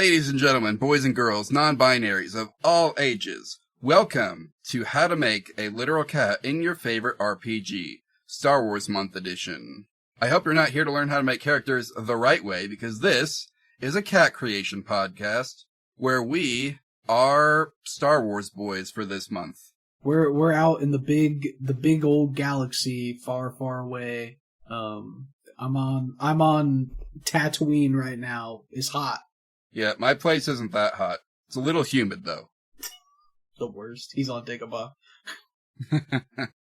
Ladies and gentlemen, boys and girls, non-binaries of all ages, welcome to How to Make a Literal Cat in Your Favorite RPG, Star Wars Month Edition. I hope you're not here to learn how to make characters the right way, because this is a cat creation podcast where we are Star Wars boys for this month. We're out in the big old galaxy far, far away. I'm on Tatooine right now. It's hot. Yeah, my place isn't that hot. It's a little humid, though. The worst. He's on Dagobah.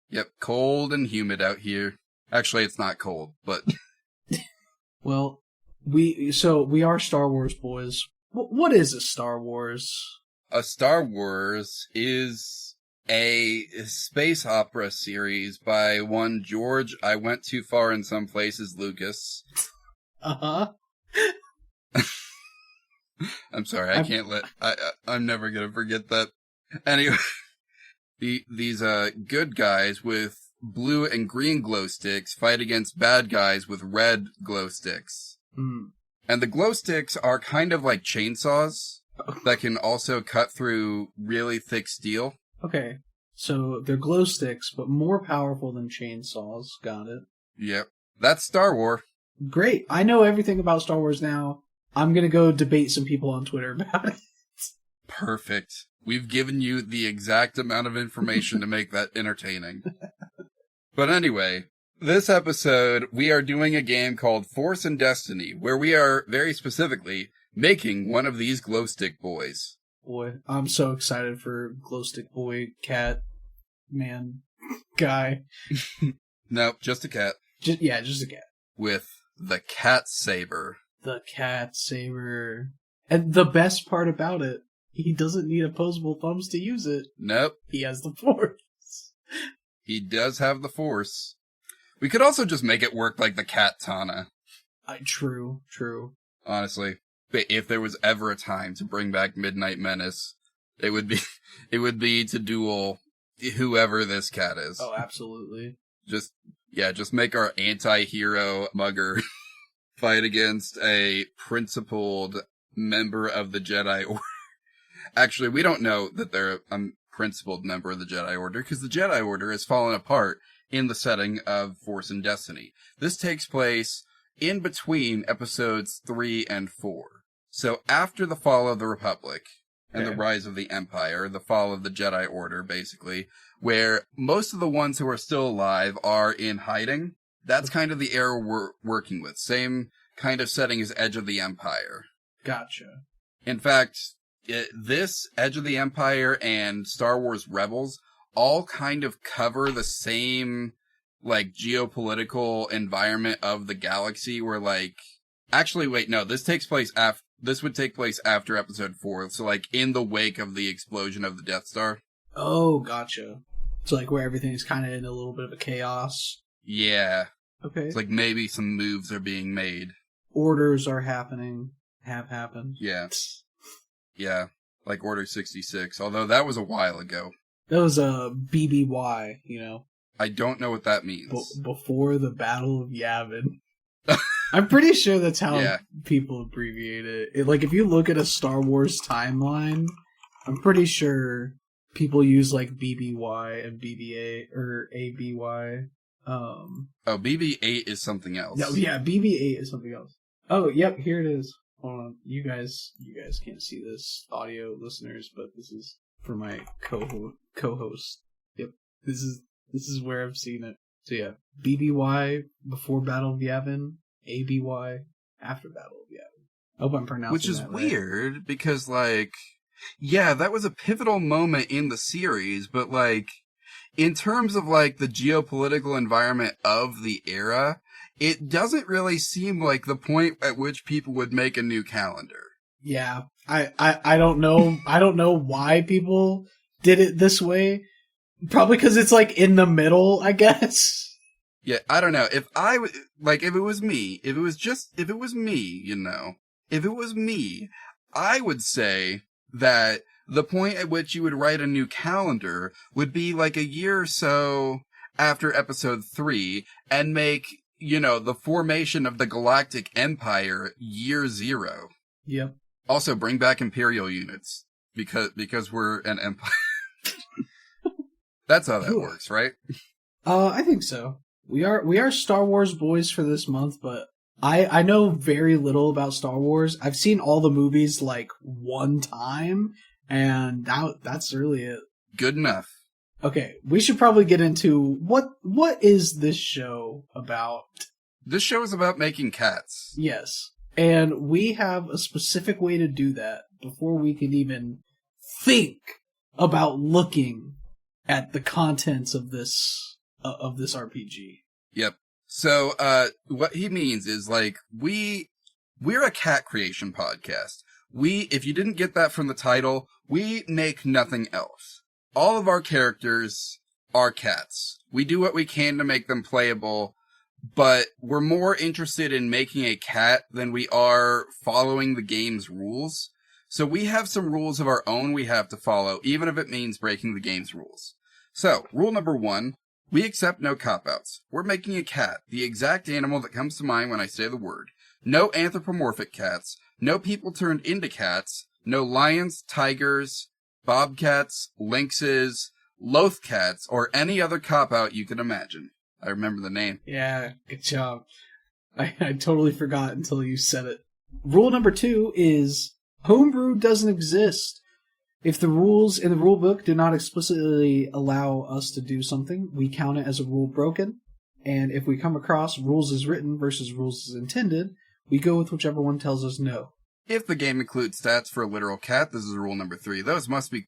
Yep, cold and humid out here. Actually, it's not cold, but... Well, we are Star Wars boys. What is a Star Wars? A Star Wars is a space opera series by one George I Went Too Far in Some Places Lucas. Uh-huh. I'm sorry, I'm never gonna forget that. Anyway, these good guys with blue and green glow sticks fight against bad guys with red glow sticks. Mm. And the glow sticks are kind of like chainsaws that can also cut through really thick steel. Okay, so they're glow sticks, but more powerful than chainsaws. Got it. Yep, that's Star Wars. Great, I know everything about Star Wars now. I'm gonna go debate some people on Twitter about it. Perfect. We've given you the exact amount of information to make that entertaining. But anyway, this episode, we are doing a game called Force and Destiny, where we are, very specifically, making one of these glow stick boys. Boy, I'm so excited for glow stick boy, cat, man, guy. Nope, just a cat. Just a cat. With the cat saber. The cat saber. And the best part about it, he doesn't need opposable thumbs to use it. Nope. He has the Force. He does have the Force. We could also just make it work like the katana. True. Honestly. But if there was ever a time to bring back Midnight Menace, it would be to duel whoever this cat is. Oh, absolutely. Just make our anti-hero mugger fight against a principled member of the Jedi Order. Actually, we don't know that they're a principled member of the Jedi Order, because the Jedi Order has fallen apart in the setting of Force and Destiny. This takes place in between episodes 3 and 4. So after the fall of the Republic and the rise of the Empire, the fall of the Jedi Order, basically, where most of the ones who are still alive are in hiding. That's kind of the era we're working with. Same kind of setting as Edge of the Empire. Gotcha. In fact, this Edge of the Empire and Star Wars Rebels all kind of cover the same, like, geopolitical environment of the galaxy where, like... Actually, wait, no, this would take place after episode 4, so, like, in the wake of the explosion of the Death Star. Oh, gotcha. So, like, where everything's kind of in a little bit of a chaos. Yeah. Okay. It's like maybe some moves are being made. Orders are happening. Have happened. Yeah. Yeah. Like Order 66. Although that was a while ago. That was a BBY, you know. I don't know what that means. Before the Battle of Yavin. I'm pretty sure that's how people abbreviate it. Like, if you look at a Star Wars timeline, I'm pretty sure people use, like, BBY and BB-8, or ABY. BB-8 is something else. No, yeah, BB-8 is something else. Oh, yep, here it is. Hold on. You guys can't see this, audio listeners, but this is for my co-host. Yep. This is where I've seen it. So yeah, BBY before Battle of Yavin, ABY after Battle of Yavin. I hope I'm pronouncing Which is that weird, right. because, like, yeah, that was a pivotal moment in the series, but, like, in terms of, like, the geopolitical environment of the era, it doesn't really seem like the point at which people would make a new calendar. Yeah, I don't know. I don't know why people did it this way. Probably because it's, like, in the middle, I guess. Yeah, I don't know. If it was me, I would say that the point at which you would write a new calendar would be, like, a year or so after episode 3 and make, the formation of the Galactic Empire year 0. Yep. Also, bring back Imperial units because we're an empire. That's how that works, right? I think so. We are Star Wars boys for this month, but I know very little about Star Wars. I've seen all the movies like one time, and that's really it. Good enough. Okay, we should probably get into what is this show about? This show is about making cats. Yes. And we have a specific way to do that before we can even think about looking at the contents of this RPG. Yep. So, what he means is like we're a cat creation podcast. If you didn't get that from the title, we make nothing else. All of our characters are cats. We do what we can to make them playable, but we're more interested in making a cat than we are following the game's rules. So we have some rules of our own we have to follow, even if it means breaking the game's rules. So, rule number 1, we accept no cop-outs. We're making a cat, the exact animal that comes to mind when I say the word. No anthropomorphic cats, no people turned into cats, no lions, tigers, bobcats, lynxes, loth cats, or any other cop-out you can imagine. I remember the name. Yeah, good job. I totally forgot until you said it. Rule number 2 is homebrew doesn't exist. If the rules in the rule book do not explicitly allow us to do something, we count it as a rule broken. And if we come across rules as written versus rules as intended, we go with whichever one tells us no. If the game includes stats for a literal cat, this is rule number 3. Those must be...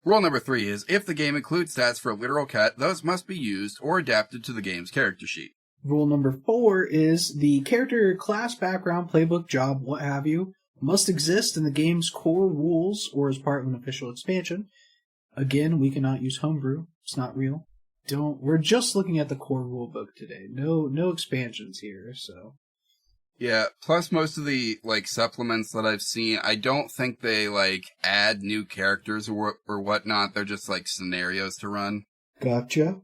Rule number 3 is, if the game includes stats for a literal cat, those must be used or adapted to the game's character sheet. Rule number 4 is, the character, class, background, playbook, job, what have you, must exist in the game's core rules or as part of an official expansion. Again, we cannot use homebrew. It's not real. We're just looking at the core rulebook today. No expansions here, so... Yeah, plus most of the, supplements that I've seen, I don't think they, add new characters or whatnot. They're just, scenarios to run. Gotcha.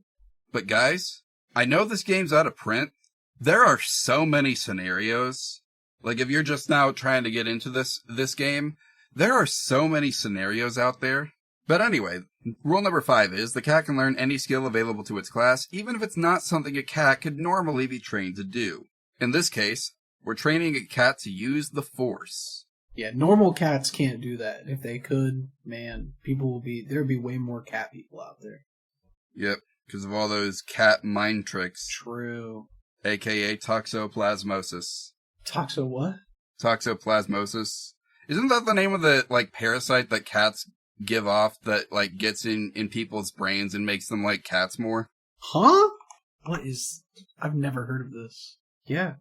But guys, I know this game's out of print. There are so many scenarios. If you're just now trying to get into this game, there are so many scenarios out there. But anyway, rule number 5 is, the cat can learn any skill available to its class, even if it's not something a cat could normally be trained to do. In this case, we're training a cat to use the Force. Yeah, normal cats can't do that. If they could, man, there'd be way more cat people out there. Yep, because of all those cat mind tricks. True. AKA toxoplasmosis. Toxo what? Toxoplasmosis. Isn't that the name of the, parasite that cats give off that, gets in people's brains and makes them like cats more? Huh? I've never heard of this. Yeah.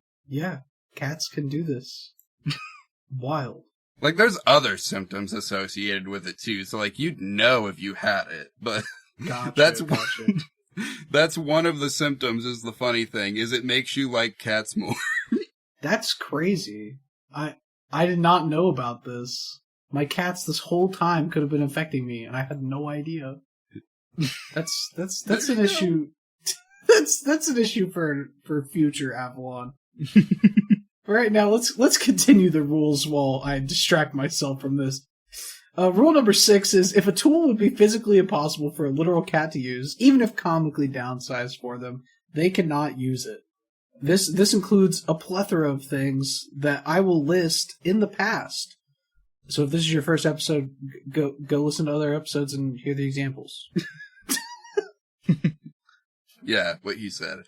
Cats can do this. Wild. There's other symptoms associated with it, too. So, you'd know if you had it. But gotcha. That's one of the symptoms, is the funny thing, is it makes you like cats more. That's crazy. I did not know about this. My cats this whole time could have been infecting me, and I had no idea. That's an issue. That's an issue for future Avalon. Right now, let's continue the rules while I distract myself from this. Rule number 6 is, if a tool would be physically impossible for a literal cat to use, even if comically downsized for them, they cannot use it. This includes a plethora of things that I will list in the past. So if this is your first episode, go listen to other episodes and hear the examples. Yeah, what you said.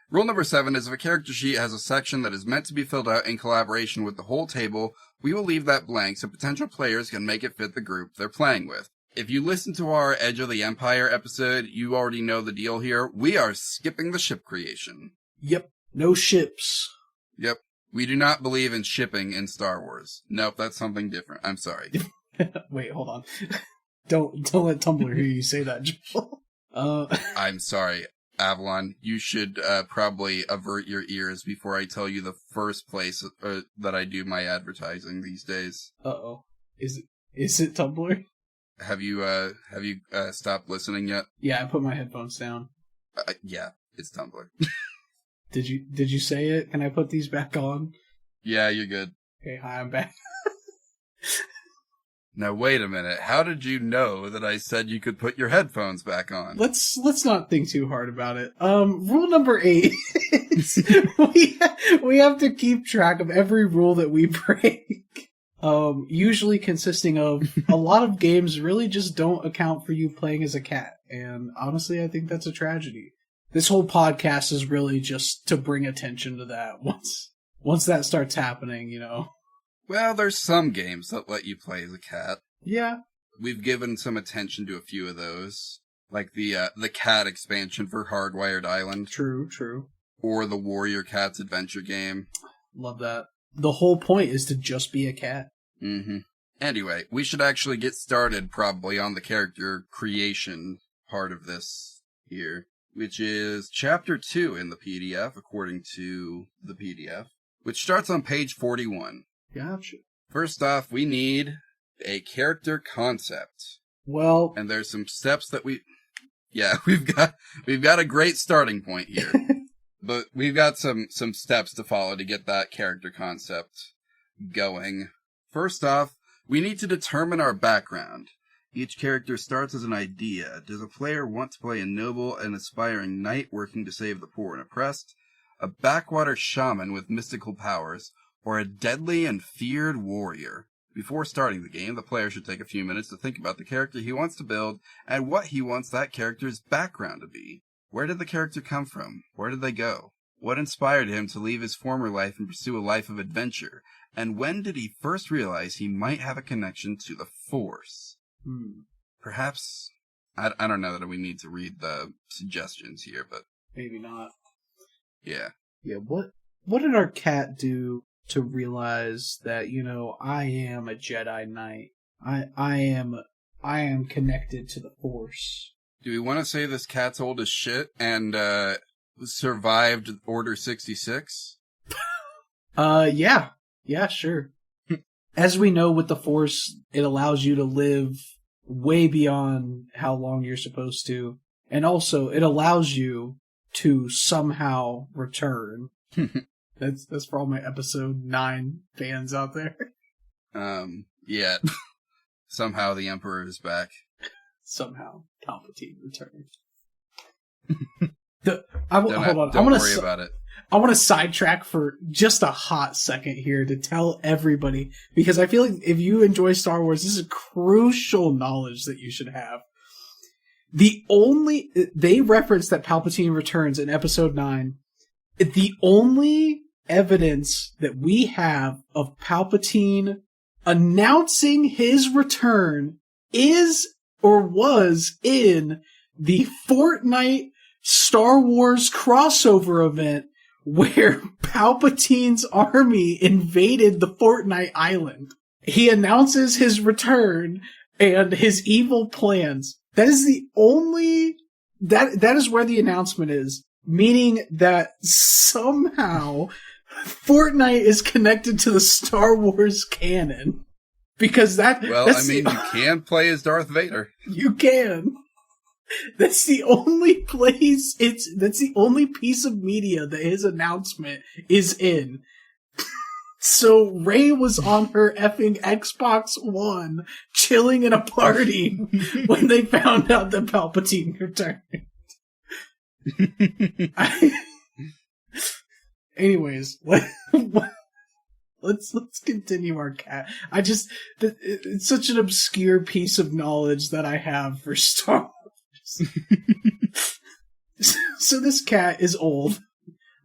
Rule number 7 is, if a character sheet has a section that is meant to be filled out in collaboration with the whole table, we will leave that blank so potential players can make it fit the group they're playing with. If you listen to our Edge of the Empire episode, you already know the deal here. We are skipping the ship creation. Yep. No ships. Yep. We do not believe in shipping in Star Wars. Nope, that's something different. I'm sorry. Wait, hold on. Don't let Tumblr hear you say that, Joel. I'm sorry. Avalon, you should probably avert your ears before I tell you the first place that I do my advertising these days. Uh-oh. Is it Tumblr? Have you stopped listening yet? Yeah, I put my headphones down. Yeah, it's Tumblr. Did you say it? Can I put these back on? Yeah, you're good. Okay, hi, I'm back. Now, wait a minute. How did you know that I said you could put your headphones back on? Let's not think too hard about it. Rule number 8 is we have to keep track of every rule that we break. Usually consisting of a lot of games really just don't account for you playing as a cat. And honestly, I think that's a tragedy. This whole podcast is really just to bring attention to that once that starts happening, you know. Well, there's some games that let you play as a cat. Yeah. We've given some attention to a few of those, like the cat expansion for Hardwired Island. True. Or the Warrior Cats adventure game. Love that. The whole point is to just be a cat. Mm-hmm. Anyway, we should actually get started probably on the character creation part of this here, which is Chapter 2 in the PDF, according to the PDF, which starts on page 41. Gotcha. First off, we need a character concept. Well, and there's some steps that we've got a great starting point here. But we've got some steps to follow to get that character concept going. First off, we need to determine our background. Each character starts as an idea. Does a player want to play a noble and aspiring knight working to save the poor and oppressed, a backwater shaman with mystical powers, or a deadly and feared warrior? Before starting the game, the player should take a few minutes to think about the character he wants to build and what he wants that character's background to be. Where did the character come from? Where did they go? What inspired him to leave his former life and pursue a life of adventure? And when did he first realize he might have a connection to the Force? Perhaps, I don't know that we need to read the suggestions here, but... Maybe not. Yeah. Yeah, what did our cat do to realize that, you know, I am a Jedi Knight? I am connected to the Force. Do we want to say this cat's old as shit and survived Order 66? Yeah. Yeah, sure. As we know with the Force, it allows you to live way beyond how long you're supposed to. And also, it allows you to somehow return. That's for all my episode 9 fans out there. Yeah. Somehow the Emperor is back. Somehow Palpatine returned. Hold on. Don't worry about it. I want to sidetrack for just a hot second here to tell everybody, because I feel like if you enjoy Star Wars, this is crucial knowledge that you should have. They reference that Palpatine returns in episode 9. The only evidence that we have of Palpatine announcing his return is or was in the Fortnite Star Wars crossover event where Palpatine's army invaded the Fortnite island. He announces his return and his evil plans. That is the only... That is where the announcement is. Meaning that somehow Fortnite is connected to the Star Wars canon. Because you can play as Darth Vader. You can. That's the only place that's the only piece of media that his announcement is in. So Rey was on her effing Xbox One chilling in a party when they found out that Palpatine returned. Anyways, let's continue our cat. It's such an obscure piece of knowledge that I have for Star Wars. So this cat is old,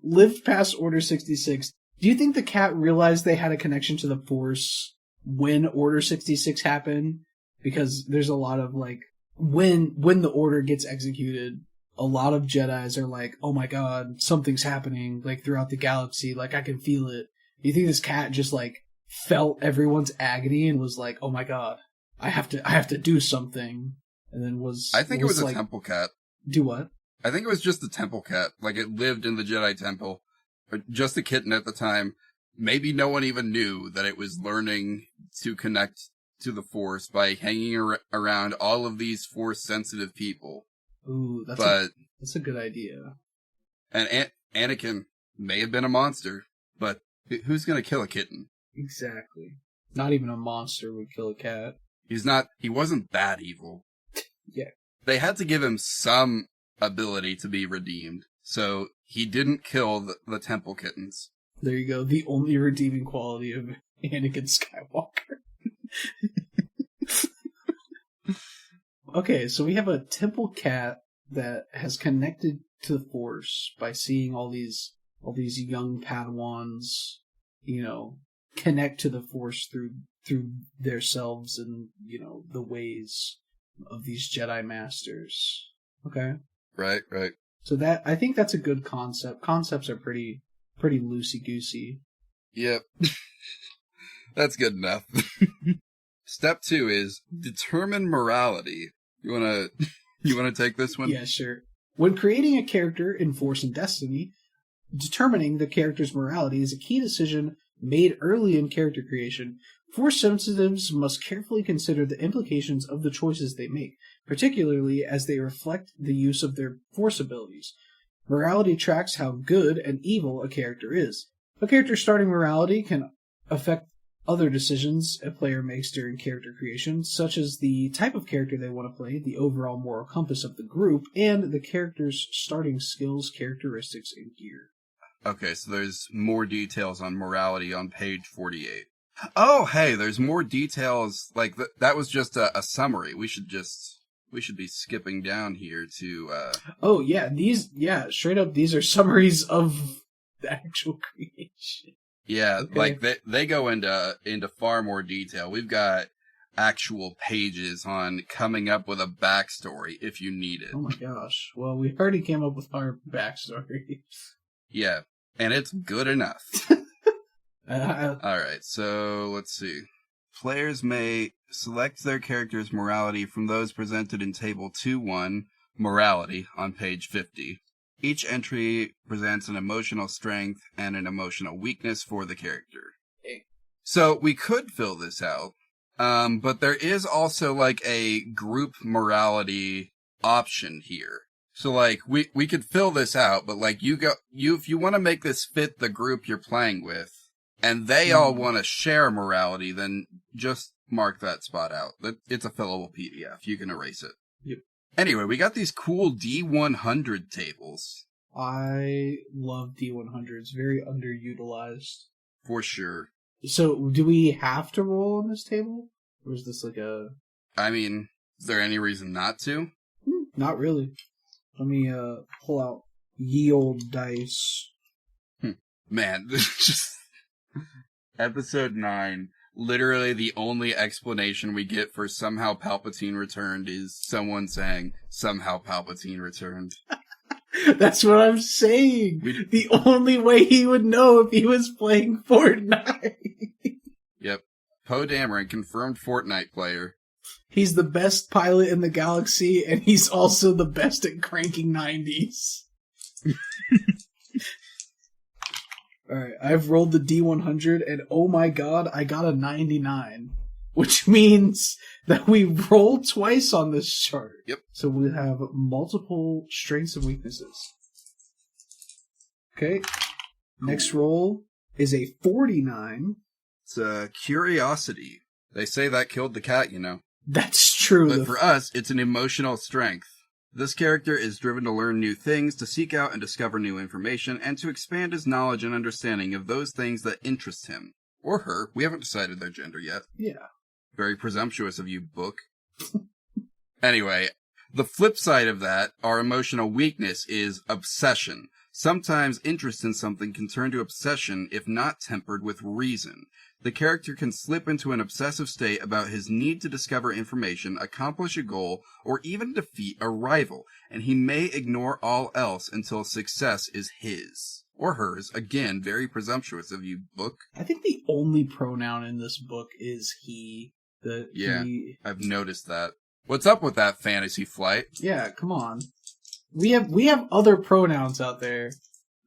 lived past Order 66. Do you think the cat realized they had a connection to the Force when Order 66 happened? Because there's a lot of, like, when the Order gets executed, a lot of Jedis are like, oh my god, something's happening, like, throughout the galaxy, like, I can feel it. Do you think this cat just, like, felt everyone's agony and was like, oh my god, I have to do something? And then I think it was a temple cat. Do what? I think it was just a temple cat. Like, it lived in the Jedi temple. Or just a kitten at the time. Maybe no one even knew that it was learning to connect to the Force by hanging around all of these Force-sensitive people. Ooh, that's a good idea. And Anakin may have been a monster, but who's going to kill a kitten? Exactly. Not even a monster would kill a cat. He wasn't that evil. Yeah. They had to give him some ability to be redeemed, so he didn't kill the temple kittens. There you go. The only redeeming quality of Anakin Skywalker. Okay, so we have a temple cat that has connected to the Force by seeing all these young Padawans, connect to the Force through themselves and, the ways of these Jedi Masters. Okay? Right. So I think that's a good concept. Concepts are pretty loosey-goosey. Yep. That's good enough. Step 2 is determine morality. You wanna take this one? Yeah, sure. When creating a character in Force and Destiny, determining the character's morality is a key decision made early in character creation. Force sensitives must carefully consider the implications of the choices they make, particularly as they reflect the use of their Force abilities. Morality tracks how good and evil a character is. A character's starting morality can affect other decisions a player makes during character creation, such as the type of character they want to play, the overall moral compass of the group, and the character's starting skills, characteristics, and gear. Okay, so there's more details on morality on page 48. Oh, hey, there's more details. Like, that was just a summary. We should be skipping down here to, Oh, yeah, straight up, these are summaries of the actual creation. Yeah, Okay. like, they go into far more detail. We've got actual pages on coming up with a backstory, if you need it. Oh my gosh. Well, we already came up with our backstory. Yeah, and it's good enough. Alright, so let's see. Players may select their character's morality from those presented in Table 2-1, Morality, on page 50. Each entry presents an emotional strength and an emotional weakness for the character. So we could fill this out, but there is also like a group morality option here. So like we could fill this out, but like if you want to make this fit the group you're playing with, and they all want to share morality, then just mark that spot out. It's a fillable PDF. You can erase it. Yep. Anyway, we got these cool D100 tables. I love D100s. Very underutilized. For sure. So, do we have to roll on this table? Or is this like a... I mean, is there any reason not to? Not really. Let me pull out ye old dice. Man, just... Episode 9... Literally, the only explanation we get for somehow Palpatine returned is someone saying, somehow Palpatine returned. That's what I'm saying! The only way he would know if he was playing Fortnite! Yep. Poe Dameron, confirmed Fortnite player. He's the best pilot in the galaxy, and he's also the best at cranking 90s. Alright, I've rolled the D100, and oh my god, I got a 99. Which means that we roll twice on this chart. Yep. So we have multiple strengths and weaknesses. Okay. Next roll is a 49. It's a curiosity. They say that killed the cat, you know. That's true. But for us, it's an emotional strength. This character is driven to learn new things, to seek out and discover new information, and to expand his knowledge and understanding of those things that interest him. Or her. We haven't decided their gender yet. Yeah. Very presumptuous of you, book. Anyway, the flip side of that, our emotional weakness, is obsession. Sometimes interest in something can turn to obsession if not tempered with reason. The character can slip into an obsessive state about his need to discover information, accomplish a goal, or even defeat a rival, and he may ignore all else until success is his. Or hers. Again, very presumptuous of you, book. I think the only pronoun in this book is he. I've noticed that. What's up with that, Fantasy Flight? Yeah, come on. We have other pronouns out there.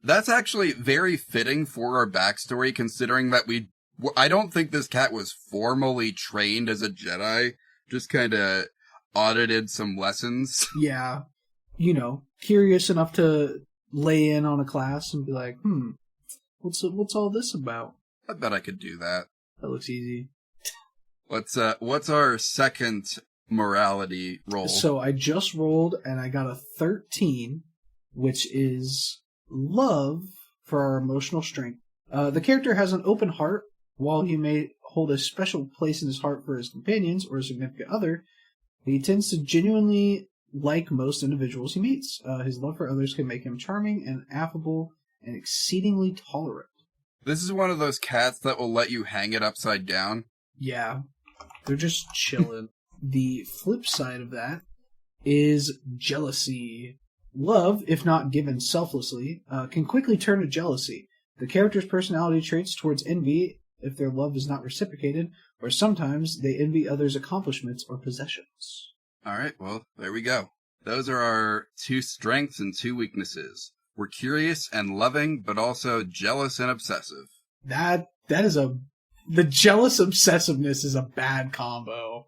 That's actually very fitting for our backstory, considering that I don't think this cat was formally trained as a Jedi, just kind of audited some lessons. Yeah. Curious enough to lay in on a class and be like, what's all this about? I bet I could do that. That looks easy. What's our second morality roll? So I just rolled and I got a 13, which is love for our emotional strength. The character has an open heart. While he may hold a special place in his heart for his companions or a significant other, he tends to genuinely like most individuals he meets. His love for others can make him charming and affable and exceedingly tolerant. This is one of those cats that will let you hang it upside down. Yeah, they're just chilling. The flip side of that is jealousy. Love, if not given selflessly, can quickly turn to jealousy. The character's personality traits towards envy if their love is not reciprocated, or sometimes they envy others' accomplishments or possessions. All right, well, there we go. Those are our 2 strengths and 2 weaknesses. We're curious and loving, but also jealous and obsessive. That is the jealous obsessiveness is a bad combo.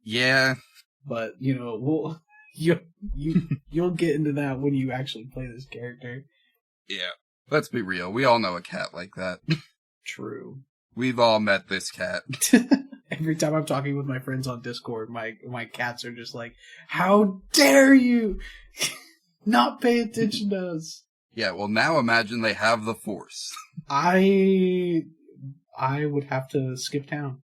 Yeah. But, you'll get into that when you actually play this character. Yeah. Let's be real. We all know a cat like that. True. We've all met this cat. Every time I'm talking with my friends on Discord, my cats are just like, "How dare you not pay attention to us?" Yeah, well, now imagine they have the Force. I would have to skip town.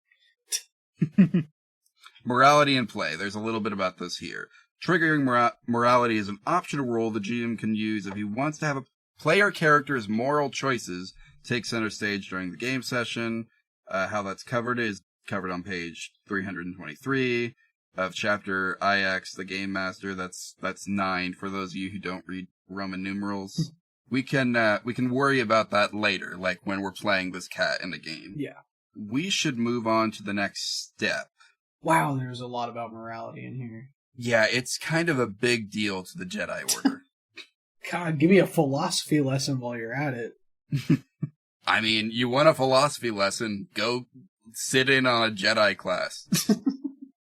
Morality in play. There's a little bit about this here. Triggering morality is an optional role the GM can use if he wants to have a player character's moral choices take center stage during the game session. How that's covered is covered on page 323 of chapter IX, the Game Master. That's 9 for those of you who don't read Roman numerals. We can worry about that later, like when we're playing this cat in a game. Yeah. We should move on to the next step. Wow, there's a lot about morality in here. Yeah, it's kind of a big deal to the Jedi Order. God, give me a philosophy lesson while you're at it. I mean, you want a philosophy lesson, go sit in on a Jedi class.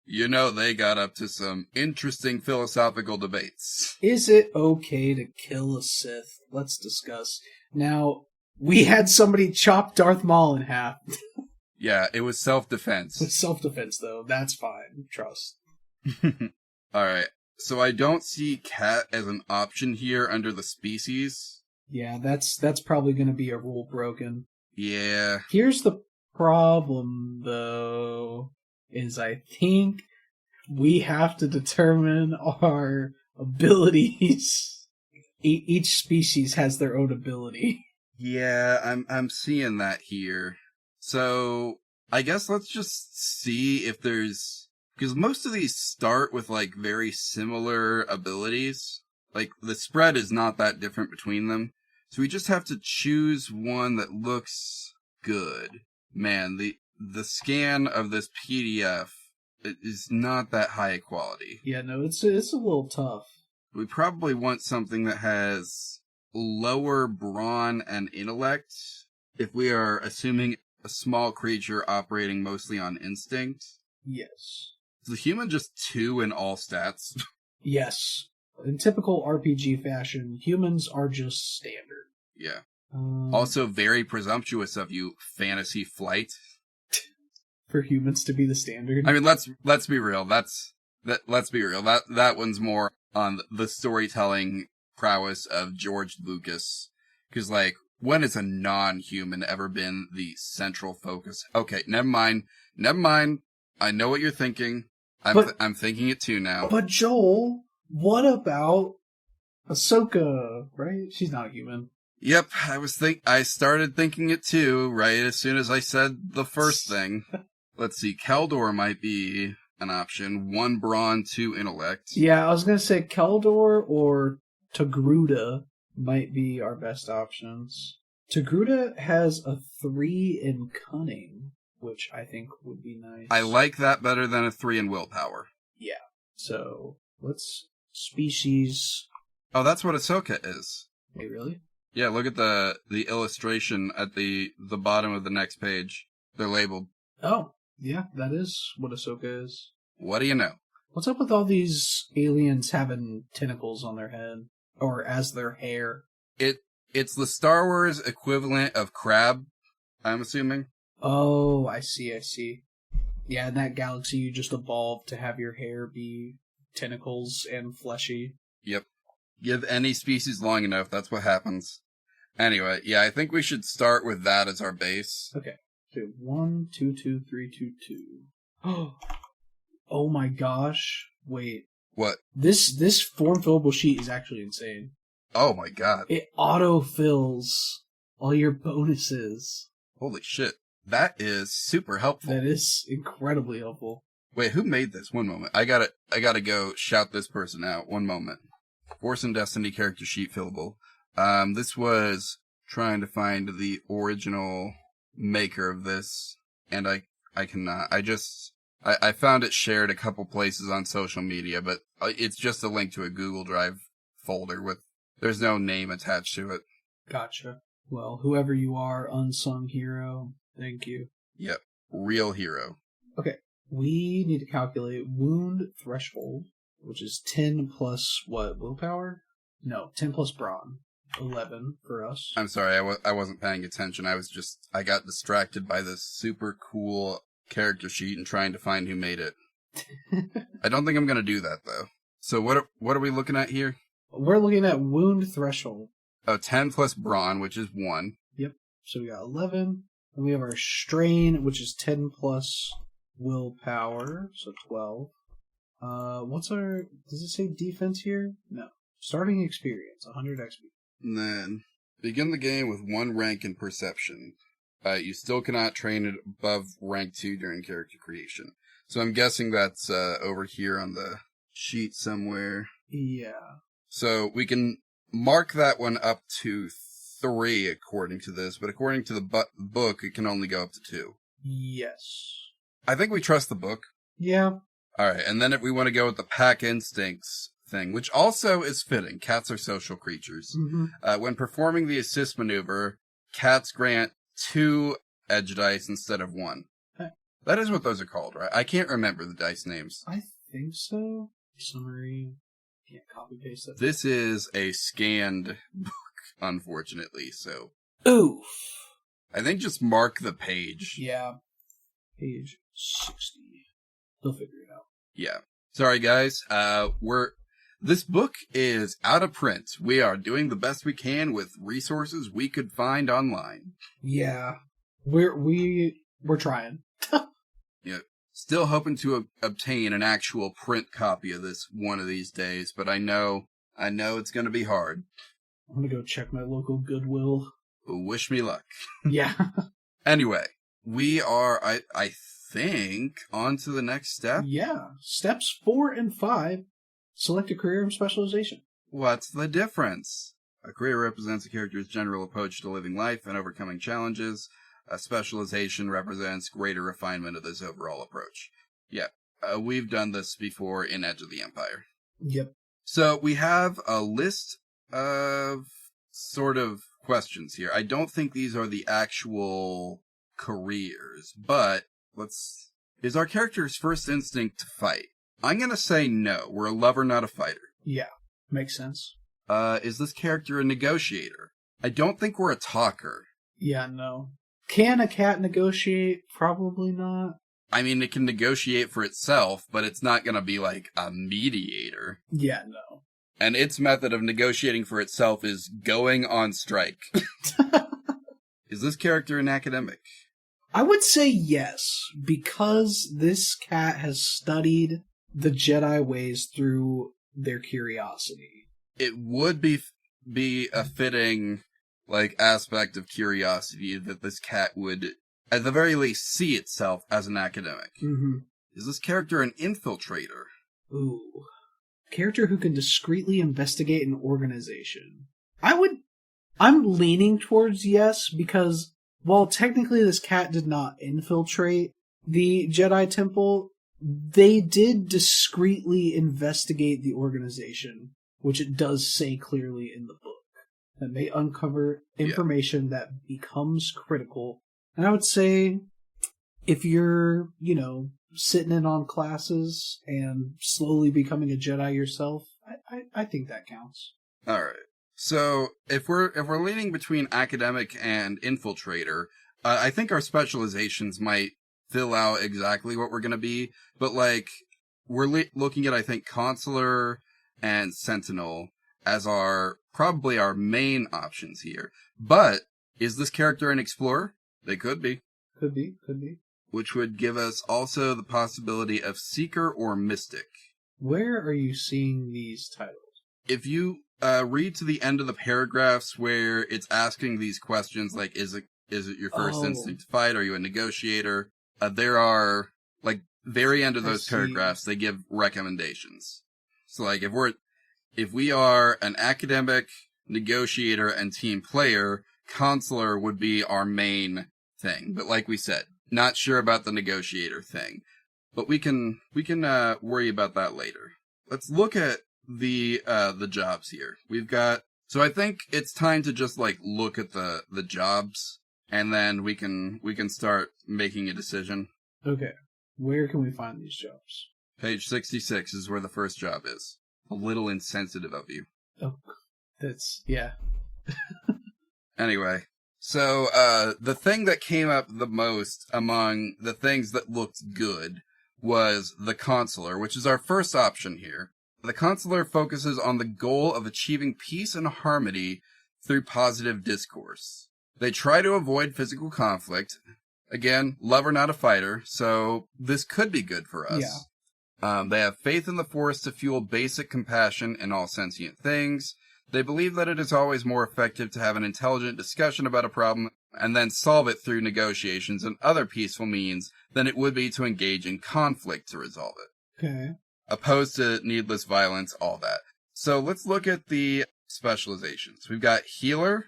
They got up to some interesting philosophical debates. Is it okay to kill a Sith? Let's discuss. Now, we had somebody chop Darth Maul in half. Yeah, it was self-defense. It's self-defense, though. That's fine. Trust. Alright, so I don't see cat as an option here under the species. Yeah, that's probably going to be a rule broken. Yeah. Here's the problem, though, is I think we have to determine our abilities. Each species has their own ability. Yeah, I'm seeing that here. So, I guess let's just see if there's... Because most of these start with, very similar abilities. The spread is not that different between them. So we just have to choose one that looks good. Man, the scan of this PDF is not that high quality. Yeah, no, it's a little tough. We probably want something that has lower brawn and intellect, if we are assuming a small creature operating mostly on instinct. Yes. Is the human just 2 in all stats? Yes. In typical RPG fashion, humans are just standard. Yeah. Also very presumptuous of you, Fantasy Flight. For humans to be the standard. I mean, let's be real. Let's be real. That one's more on the storytelling prowess of George Lucas. Because, when has a non-human ever been the central focus? Okay, never mind. I know what you're thinking. I'm thinking it too now. But Joel, what about Ahsoka, right? She's not a human. Yep, I started thinking it too, right as soon as I said the first thing. Let's see, Keldor might be an option. 1 brawn, 2 intellect. Yeah, I was gonna say Keldor or Togruta might be our best options. Togruta has a 3 in cunning, which I think would be nice. I like that better than a 3 in willpower. Yeah. So, let's species... Oh, that's what Ahsoka is. Wait, really? Yeah, look at the illustration at the bottom of the next page. They're labeled. Oh, yeah, that is what Ahsoka is. What do you know? What's up with all these aliens having tentacles on their head? Or as their hair? It's the Star Wars equivalent of crab, I'm assuming. Oh, I see. Yeah, in that galaxy, you just evolved to have your hair be tentacles and fleshy. Yep. Give any species long enough, that's what happens. Anyway, yeah, I think we should start with that as our base. Okay. So 1, 2, 2, 3, 2, 2. Oh my gosh. Wait. What? This form fillable sheet is actually insane. Oh my god. It autofills all your bonuses. Holy shit. That is super helpful. That is incredibly helpful. Wait, who made this? One moment. I gotta go shout this person out. One moment. Force and Destiny character sheet fillable. This was trying to find the original maker of this, and I cannot. I found it shared a couple places on social media, but it's just a link to a Google Drive folder there's no name attached to it. Gotcha. Well, whoever you are, unsung hero, thank you. Yep. Real hero. Okay. We need to calculate wound threshold, which is 10 plus what, willpower? No, 10 plus brawn. 11 for us. I'm sorry, I wasn't paying attention. I got distracted by this super cool character sheet and trying to find who made it. I don't think I'm gonna do that though. So what are we looking at here? We're looking at wound threshold. Oh, 10 plus brawn, which is 1. Yep. So we got 11. And we have our strain, which is 10 plus willpower, so 12. Does it say defense here? No. Starting experience, 100 XP. And then, begin the game with 1 rank in perception. You still cannot train it above rank 2 during character creation. So I'm guessing that's over here on the sheet somewhere. Yeah. So we can mark that one up to 3 according to this, but according to the book, it can only go up to 2. Yes. I think we trust the book. Yeah. Alright, and then if we want to go with the pack instincts thing, which also is fitting. Cats are social creatures. Mm-hmm. When performing the assist maneuver, cats grant 2 edge dice instead of 1. Okay. That is what those are called, right? I can't remember the dice names. I think so. Summary. Can't copy paste that. This is a scanned book, unfortunately, so. Oof. I think just mark the page. Yeah. Page 60. They'll figure it out. Yeah. Sorry, guys. This book is out of print. We are doing the best we can with resources we could find online. Yeah. We're trying. Yeah. Still hoping to obtain an actual print copy of this one of these days, but I know it's going to be hard. I'm going to go check my local Goodwill. Wish me luck. Yeah. Anyway, we are, I think, on to the next step. Yeah. Steps 4 and 5. Select a career and specialization. What's the difference? A career represents a character's general approach to living life and overcoming challenges. A specialization represents greater refinement of this overall approach. Yeah, we've done this before in Edge of the Empire. Yep. So we have a list of sort of questions here. I don't think these are the actual careers, but is our character's first instinct to fight? I'm going to say no. We're a lover, not a fighter. Yeah, makes sense. Is this character a negotiator? I don't think we're a talker. Yeah, no. Can a cat negotiate? Probably not. I mean, it can negotiate for itself, but it's not going to be like a mediator. Yeah, no. And its method of negotiating for itself is going on strike. Is this character an academic? I would say yes, because this cat has studied the Jedi ways through their curiosity. It would be a fitting aspect of curiosity that this cat would, at the very least, see itself as an academic. Mm-hmm. Is this character an infiltrator? Ooh. Character who can discreetly investigate an organization. I'm leaning towards yes, because while technically this cat did not infiltrate the Jedi Temple, they did discreetly investigate the organization, which it does say clearly in the book. That may uncover information that becomes critical. And I would say, if you're, sitting in on classes and slowly becoming a Jedi yourself, I think that counts. All right. So if we're leaning between academic and infiltrator, I think our specializations might fill out exactly what we're going to be, but like we're looking at, I think, Consular and Sentinel as probably our main options here. But is this character an Explorer? They could be. Could be. Which would give us also the possibility of Seeker or Mystic. Where are you seeing these titles? If you read to the end of the paragraphs where it's asking these questions, like, is it your first instinct to fight? Are you a negotiator? There are, like, very end of those paragraphs, they give recommendations. So, like, if we are an academic, negotiator, and team player, Consular would be our main thing. But like we said, not sure about the negotiator thing. But we can worry about that later. Let's look at the jobs here. So I think it's time to just like look at the jobs, and then we can start making a decision. Okay. Where can we find these jobs? Page 66 is where the first job is. A little insensitive of you. Oh, yeah. Anyway, so the thing that came up the most among the things that looked good was the Consular, which is our first option here. The Consular focuses on the goal of achieving peace and harmony through positive discourse. They try to avoid physical conflict. Again, lover, not a fighter, so this could be good for us. Yeah. They have faith in the Force to fuel basic compassion in all sentient things. They believe that it is always more effective to have an intelligent discussion about a problem and then solve it through negotiations and other peaceful means than it would be to engage in conflict to resolve it. Okay. Opposed to needless violence, all that. So let's look at the specializations. We've got Healer,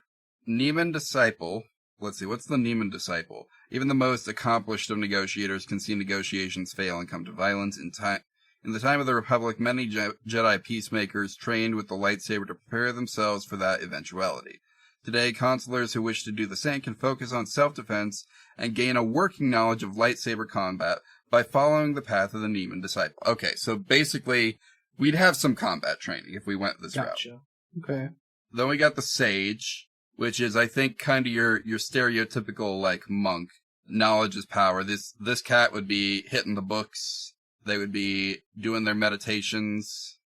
Neiman Disciple. Let's see, what's the Neiman Disciple? Even the most accomplished of negotiators can see negotiations fail and come to violence. In the time of the Republic, many Jedi peacemakers trained with the lightsaber to prepare themselves for that eventuality. Today, consulars who wish to do the same can focus on self-defense and gain a working knowledge of lightsaber combat by following the path of the Neiman Disciple. Okay, so basically, we'd have some combat training if we went this route. Gotcha. Okay. Then we got the Sage, which is, I think, kind of your stereotypical, like, monk. Knowledge is power. This cat would be hitting the books. They would be doing their meditations.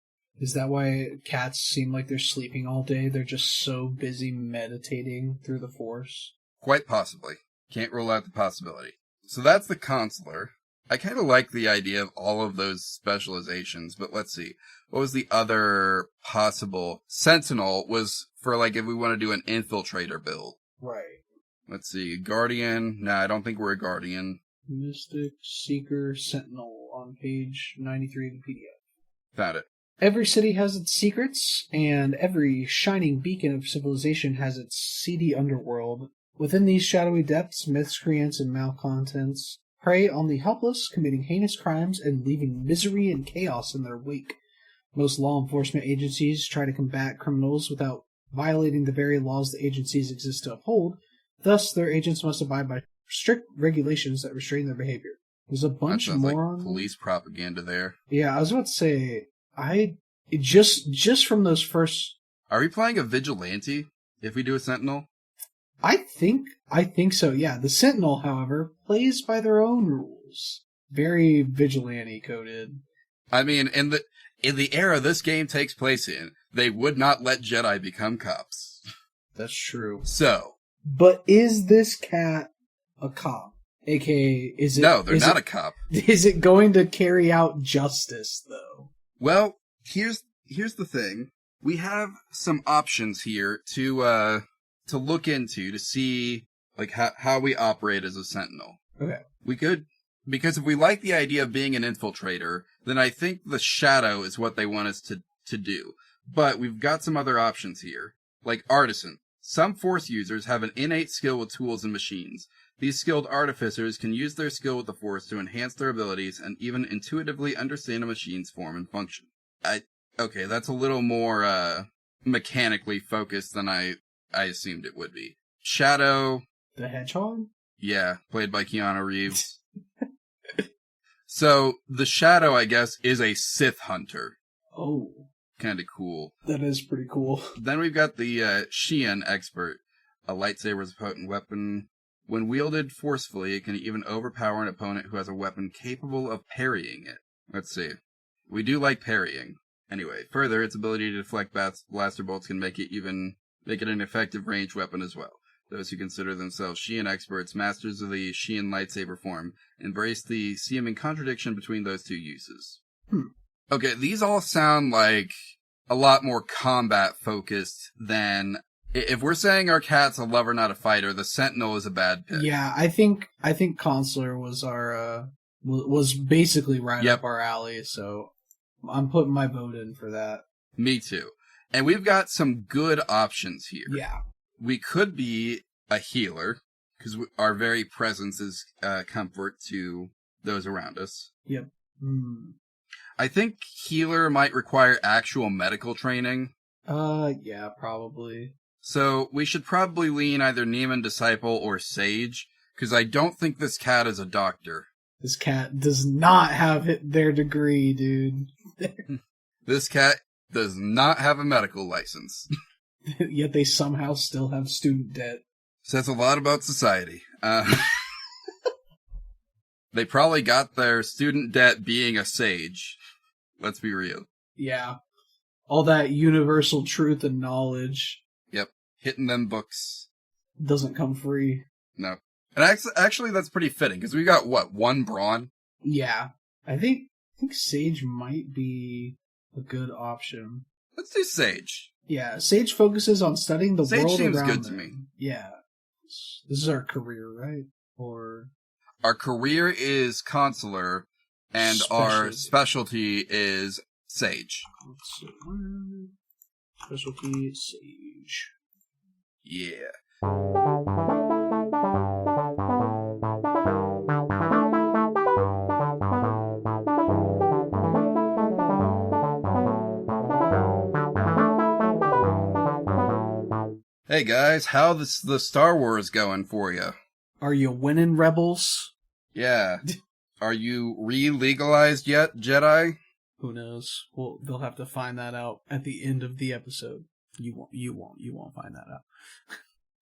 Is that why cats seem like they're sleeping all day? They're just so busy meditating through the Force? Quite possibly. Can't rule out the possibility. So that's the Consular. I kind of like the idea of all of those specializations, but let's see. What was the other possible? Sentinel was for, like, if we want to do an infiltrator build. Right. Let's see. Guardian. Nah, I don't think we're a Guardian. Mystic, Seeker, Sentinel on page 93 of the PDF. Found it. Every city has its secrets, and every shining beacon of civilization has its seedy underworld. Within these shadowy depths, miscreants and malcontents prey on the helpless, committing heinous crimes and leaving misery and chaos in their wake. Most law enforcement agencies try to combat criminals without violating the very laws the agencies exist to uphold. Thus, their agents must abide by strict regulations that restrain their behavior. There's a bunch more like police propaganda there. Yeah, I was about to say, just from those first... Are we playing a vigilante if we do a Sentinel? I think so, yeah. The Sentinel, however, plays by their own rules. Very vigilante coded. I mean, in the era this game takes place in, they would not let Jedi become cops. That's true. So. But is this cat a cop? AKA, is it... No, they're not a cop. Is it going to carry out justice, though? Well, here's the thing. We have some options here to look into to see, like, how we operate as a Sentinel. Okay. We could, because if we like the idea of being an infiltrator, then I think the Shadow is what they want us to do. But we've got some other options here, like Artisan. Some Force users have an innate skill with tools and machines. These skilled artificers can use their skill with the Force to enhance their abilities and even intuitively understand a machine's form and function. Okay, that's a little more mechanically focused than I assumed it would be. Shadow. The Hedgehog? Yeah, played by Keanu Reeves. So, the Shadow, I guess, is a Sith hunter. Oh. Kind of cool. That is pretty cool. Then we've got the Xi'an expert. A lightsaber is a potent weapon When wielded forcefully, it can even overpower an opponent who has a weapon capable of parrying it. Let's see. We do like parrying. Anyway, further, its ability to deflect blaster bolts can make it an effective ranged weapon as well. Those who consider themselves Xian experts, masters of the Xian lightsaber form, embrace the seeming contradiction between those two uses. Okay, these all sound like a lot more combat focused than... If we're saying our cat's a lover, not a fighter, the Sentinel is a bad pick. Yeah, I think Consular was our was basically right up our alley, so I'm putting my vote in for that. Me too. And we've got some good options here. Yeah. We could be a healer, because our very presence is comfort to those around us. Yep. I think healer might require actual medical training. Yeah, probably. So we should probably lean either Neiman Disciple or Sage, because I don't think this cat is a doctor. This cat does not have their degree, dude. This cat does not have a medical license. Yet they somehow still have student debt. Says a lot about society. They probably got their student debt being a sage. Let's be real. Yeah. All that universal truth and knowledge. Yep. Hitting them books. Doesn't come free. No. And actually that's pretty fitting, because we got, one brawn? Yeah. I think Sage might be a good option. Let's do Sage. Yeah, Sage focuses on studying the Sage world around seems good them. to me. Yeah. This is our career, right? Or... Our career is Consular, and our specialty is Sage. Let's see. Specialty Sage. Yeah. Hey guys, how's the Star Wars going for you? Are you winning, Rebels? Yeah. Are you re-legalized yet, Jedi? Who knows? Well, they'll have to find that out at the end of the episode. You won't find that out.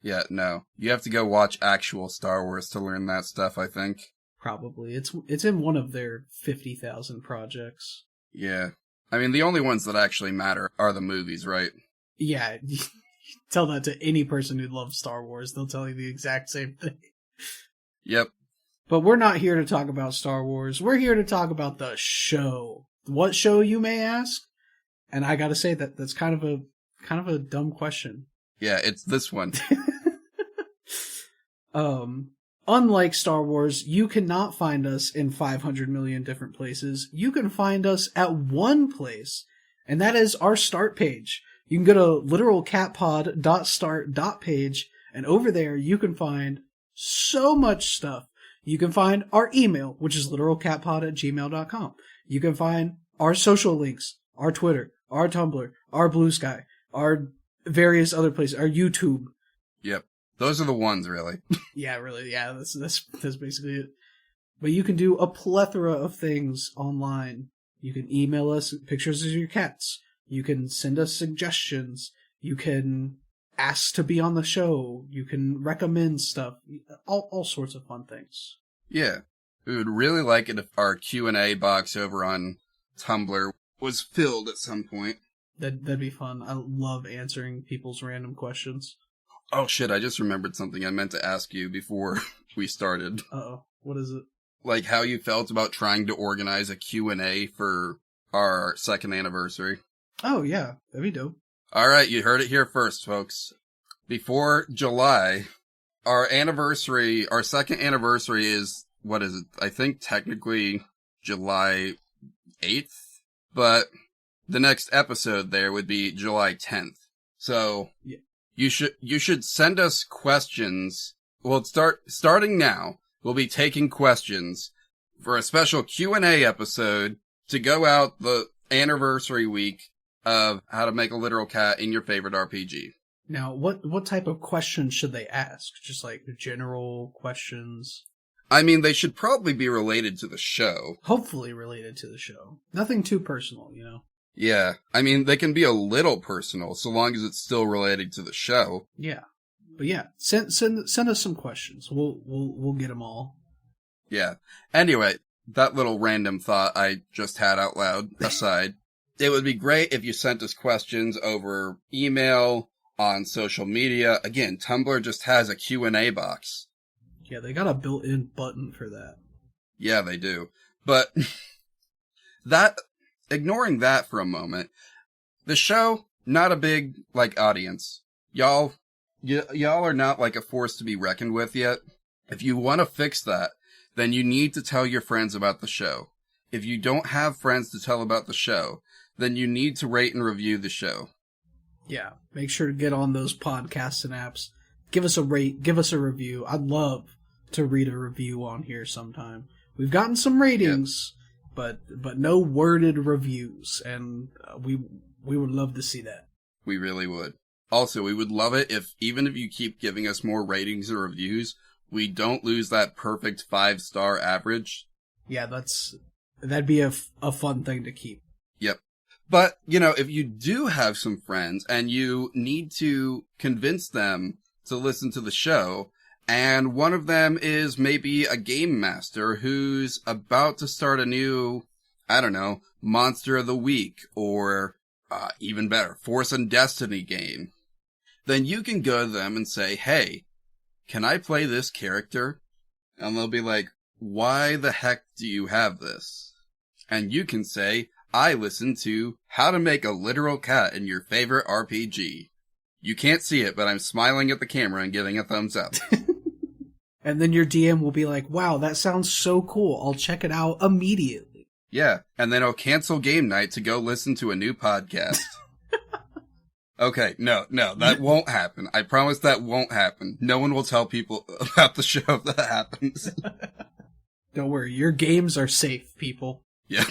Yeah, no. You have to go watch actual Star Wars to learn that stuff, I think. Probably. It's in one of their 50,000 projects. Yeah. I mean, the only ones that actually matter are the movies, right? Yeah. Tell that to any person who loves Star Wars. They'll tell you the exact same thing. Yep. But we're not here to talk about Star Wars. We're here to talk about the show. What show, you may ask? And I gotta say that's kind of a dumb question. Yeah, it's this one. Unlike Star Wars, you cannot find us in 500 million different places. You can find us at one place, and that is our start page. You can go to literalcatpod.start.page, and over there you can find so much stuff. You can find our email, which is literalcatpod@gmail.com. You can find our social links, our Twitter, our Tumblr, our Blue Sky, our various other places, our YouTube. Yep. Those are the ones, really. Yeah, really. Yeah, that's basically it. But you can do a plethora of things online. You can email us pictures of your cats. You can send us suggestions. You can ask to be on the show. You can recommend stuff. All sorts of fun things. Yeah. We would really like it if our Q&A box over on Tumblr was filled at some point. That'd be fun. I love answering people's random questions. Oh shit, I just remembered something I meant to ask you before we started. Uh-oh. What is it? Like how you felt about trying to organize a Q&A for our 2nd anniversary. Oh, yeah. That'd be dope. Alright, you heard it here first, folks. Before July, our 2nd anniversary is, what is it? I think technically July 8th, but the next episode there would be July 10th. So, yeah. You should send us questions. Well, starting now, we'll be taking questions for a special Q&A episode to go out the anniversary week of how to make a literal cat in your favorite RPG. Now, what type of questions should they ask? Just like general questions? I mean, they should probably be related to the show. Hopefully related to the show. Nothing too personal, you know? Yeah. I mean, they can be a little personal, so long as it's still related to the show. Yeah. But yeah, send us some questions. We'll get them all. Yeah. Anyway, that little random thought I just had out loud aside, it would be great if you sent us questions over email, on social media. Again, Tumblr just has a Q&A box. Yeah, they got a built-in button for that. Yeah, they do. But ignoring that for a moment, the show, not a big, audience. Y'all are not, a force to be reckoned with yet. If you want to fix that, then you need to tell your friends about the show. If you don't have friends to tell about the show, then you need to rate and review the show. Yeah, make sure to get on those podcasts and apps. Give us a rate, give us a review. I'd love to read a review on here sometime. We've gotten some ratings, but no worded reviews, and we would love to see that. We really would. Also, we would love it if, even if you keep giving us more ratings or reviews, we don't lose that perfect 5-star average. Yeah, that'd be a fun thing to keep. Yep. But, if you do have some friends and you need to convince them to listen to the show, and one of them is maybe a game master who's about to start a new, Monster of the Week, or even better, Force and Destiny game, then you can go to them and say, hey, can I play this character? And they'll be like, why the heck do you have this? And you can say, I listened to How to Make a Literal Cat in Your Favorite RPG. You can't see it, but I'm smiling at the camera and giving a thumbs up. And then your DM will be like, wow, that sounds so cool. I'll check it out immediately. Yeah, and then I'll cancel game night to go listen to a new podcast. Okay, no, that won't happen. I promise that won't happen. No one will tell people about the show if that happens. Don't worry, your games are safe, people. Yeah.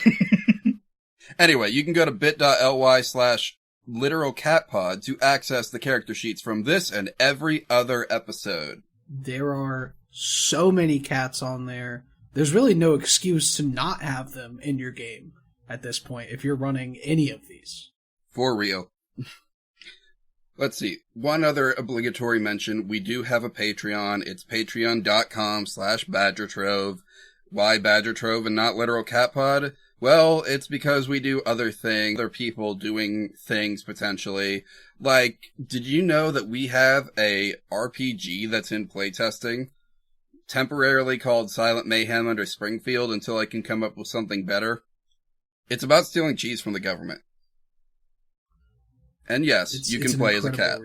Anyway, you can go to bit.ly/literalcatpod to access the character sheets from this and every other episode. There are so many cats on there. There's really no excuse to not have them in your game at this point if you're running any of these. For real. Let's see. One other obligatory mention. We do have a Patreon. It's patreon.com/badgertrove. Why Badgertrove and not Literal Cat Pod? Well, it's because we do other things, other people doing things potentially. Did you know that we have a RPG that's in playtesting? Temporarily called Silent Mayhem Under Springfield until I can come up with something better. It's about stealing cheese from the government. And yes, you can play as a cat.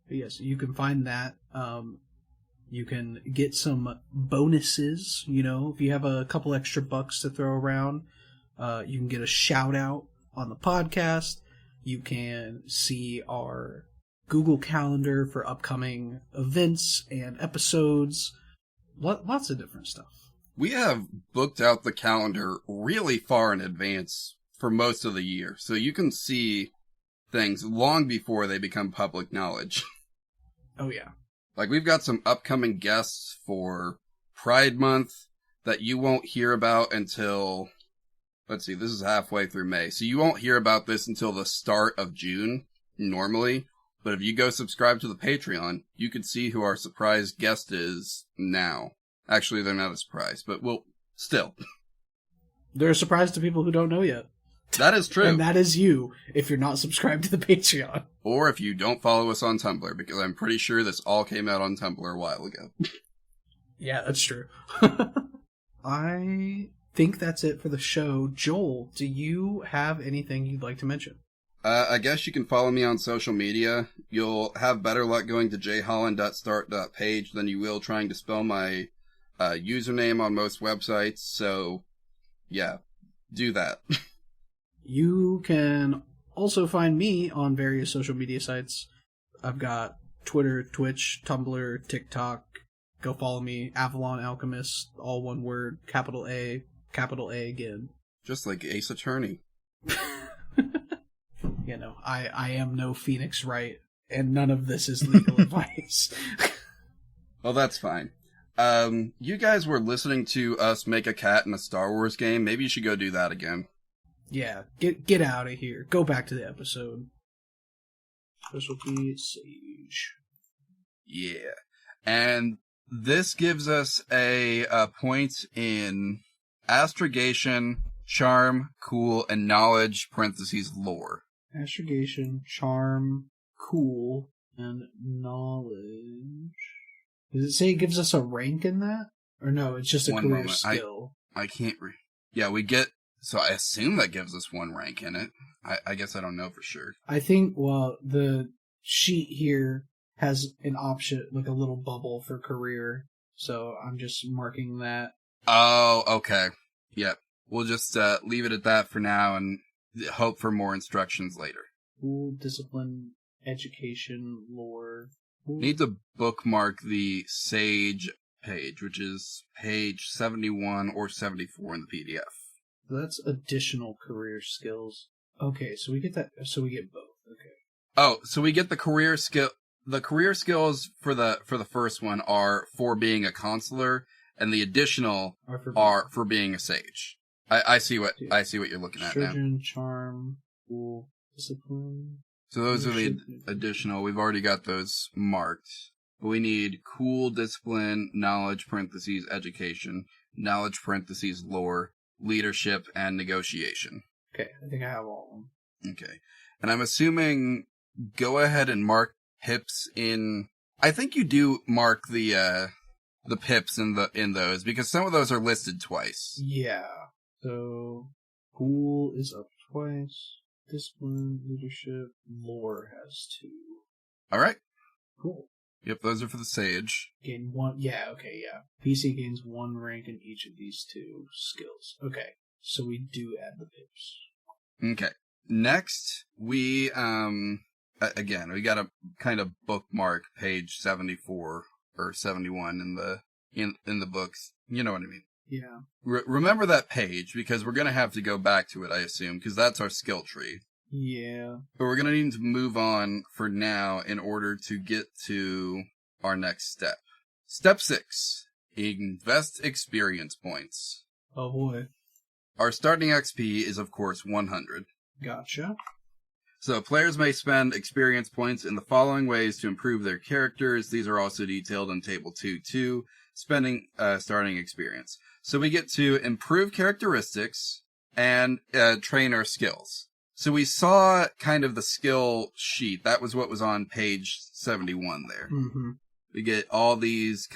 Yes, you can find that. You can get some bonuses, if you have a couple extra bucks to throw around. You can get a shout out on the podcast. You can see our Google Calendar for upcoming events and episodes. Lots of different stuff. We have booked out the calendar really far in advance for most of the year, so you can see things long before they become public knowledge. Oh, yeah. We've got some upcoming guests for Pride Month that you won't hear about until, let's see, this is halfway through May, so you won't hear about this until the start of June, normally. But if you go subscribe to the Patreon, you can see who our surprise guest is now. Actually, they're not a surprise, but still. They're a surprise to people who don't know yet. That is true. And that is you, if you're not subscribed to the Patreon. Or if you don't follow us on Tumblr, because I'm pretty sure this all came out on Tumblr a while ago. Yeah, that's true. I think that's it for the show. Joel, do you have anything you'd like to mention? I guess you can follow me on social media. You'll have better luck going to jholland.start.page than you will trying to spell my username on most websites, so yeah, do that. You can also find me on various social media sites. I've got Twitter, Twitch, Tumblr, TikTok. Go follow me, Avalon Alchemist, all one word, capital A again. Just like Ace Attorney. I am no Phoenix Wright, and none of this is legal advice. Well, that's fine. You guys were listening to us make a cat in a Star Wars game. Maybe you should go do that again. Yeah, get out of here. Go back to the episode. Specialty Sage. Yeah. And this gives us a point in astrogation, charm, cool, and knowledge, parentheses, lore. Astrogation, charm, cool, and knowledge. Does it say it gives us a rank in that? Or no, it's just a One career moment. skill. I can't yeah, we get... So I assume that gives us one rank in it. I guess I don't know for sure. I think, well, the sheet here has an option, like a little bubble for career. So I'm just marking that. Oh, okay. Yep. We'll just leave it at that for now and hope for more instructions later. Cool, discipline, education, lore. Cool. Need to bookmark the Sage page, which is page 71 or 74 in the PDF. That's additional career skills. Okay, so we get that. So we get both. Okay. Oh, so we get the career skill. The career skills for the first one are for being a consular, and the additional are for being a sage. I see what you're looking at now. Surgeon, charm, cool, discipline. So those are the additional. We've already got those marked. But we need cool, discipline, knowledge, parentheses, education, knowledge, parentheses, lore, leadership, and negotiation. Okay, I think I have all of them. Okay. And I'm assuming go ahead and mark pips in... I think you do mark the pips in those, because some of those are listed twice. Yeah. So, cool is up twice. Discipline, leadership, lore has 2. Alright. Cool. Yep, those are for the sage. Gain 1, yeah, okay, yeah. PC gains 1 rank in each of these 2 skills. Okay, so we do add the pips. Okay. Next, we, again, we gotta kind of bookmark page 74 or 71 in the books. You know what I mean? Yeah. Remember that page, because we're gonna have to go back to it, I assume, because that's our skill tree. Yeah. But we're gonna need to move on for now in order to get to our next step. Step 6. Invest experience points. Oh boy. Our starting XP is, of course, 100. Gotcha. So players may spend experience points in the following ways to improve their characters. These are also detailed in Table 2.2, spending starting experience. So we get to improve characteristics and train our skills. So we saw kind of the skill sheet. That was what was on page 71 there. Mm-hmm. We get all these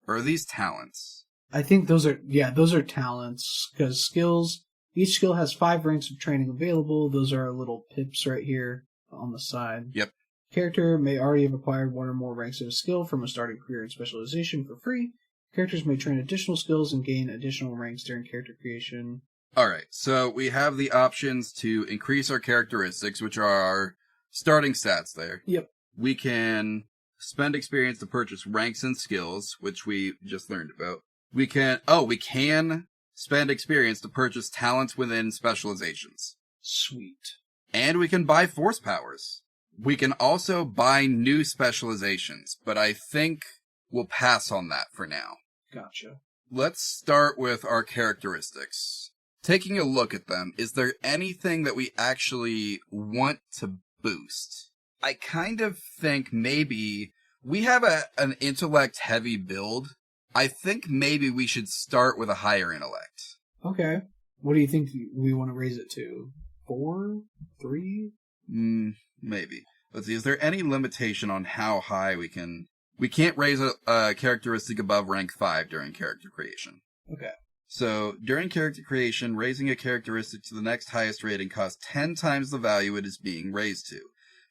or these talents. I think those are talents, because skills, each skill has 5 ranks of training available. Those are our little pips right here on the side. Yep. Character may already have acquired 1 or more ranks of a skill from a starting career and specialization for free. Characters may train additional skills and gain additional ranks during character creation. Alright, so we have the options to increase our characteristics, which are our starting stats there. Yep. We can spend experience to purchase ranks and skills, which we just learned about. We can spend experience to purchase talents within specializations. Sweet. And we can buy force powers. We can also buy new specializations, but I think we'll pass on that for now. Gotcha. Let's start with our characteristics. Taking a look at them, is there anything that we actually want to boost? I kind of think maybe we have an intellect-heavy build. I think maybe we should start with a higher intellect. Okay. What do you think we want to raise it to? 4? 3? Maybe. Let's see, is there any limitation on how high we can... We can't raise a characteristic above rank 5 during character creation. Okay. So, during character creation, raising a characteristic to the next highest rating costs 10 times the value it is being raised to.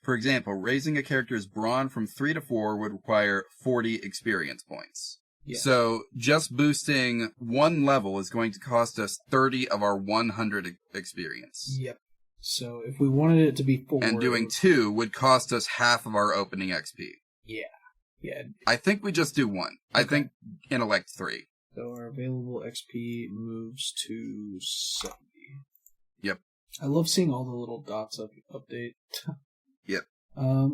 For example, raising a character's brawn from 3 to 4 would require 40 experience points. Yeah. So, just boosting 1 level is going to cost us 30 of our 100 experience. Yep. So, if we wanted it to be 4... And doing 2 would cost us half of our opening XP. Yeah. Yeah. I think we just do 1. Okay. I think intellect 3. So our available XP moves to 70. Yep. I love seeing all the little dots update. Yep.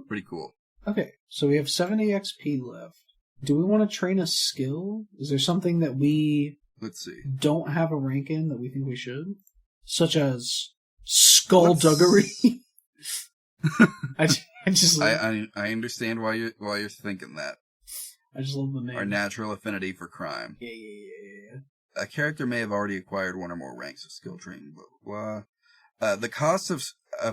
Pretty cool. Okay, so we have 70 XP left. Do we want to train a skill? Is there something that we don't have a rank in that we think we should? Such as skullduggery? I understand why you're thinking that. I just love the name. Our natural affinity for crime. Yeah. A character may have already acquired one or more ranks of skill training, blah, blah, blah. The cost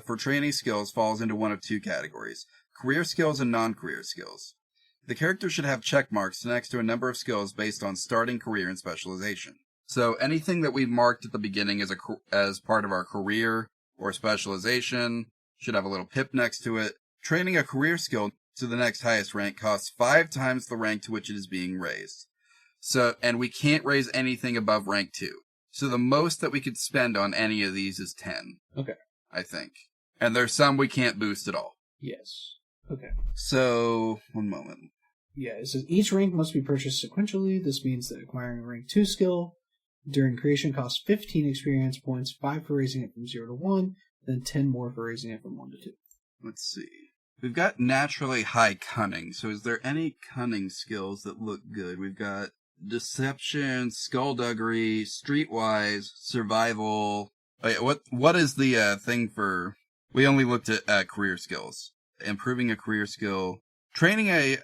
for training skills falls into one of two categories: career skills and non-career skills. The character should have check marks next to a number of skills based on starting career and specialization. So anything that we've marked at the beginning as part of our career or specialization should have a little pip next to it. Training a career skill to the next highest rank costs 5 times the rank to which it is being raised. And we can't raise anything above rank 2. So the most that we could spend on any of these is 10. Okay. I think. And there's some we can't boost at all. Yes. Okay. So, one moment. Yeah, it says each rank must be purchased sequentially. This means that acquiring a rank 2 skill during creation costs 15 experience points, 5 for raising it from 0 to 1, then 10 more for raising it from 1 to 2. Let's see. We've got naturally high cunning, so is there any cunning skills that look good? We've got deception, skullduggery, streetwise, survival. Wait, what is the thing for... We only looked at career skills. Improving a career skill. Training a...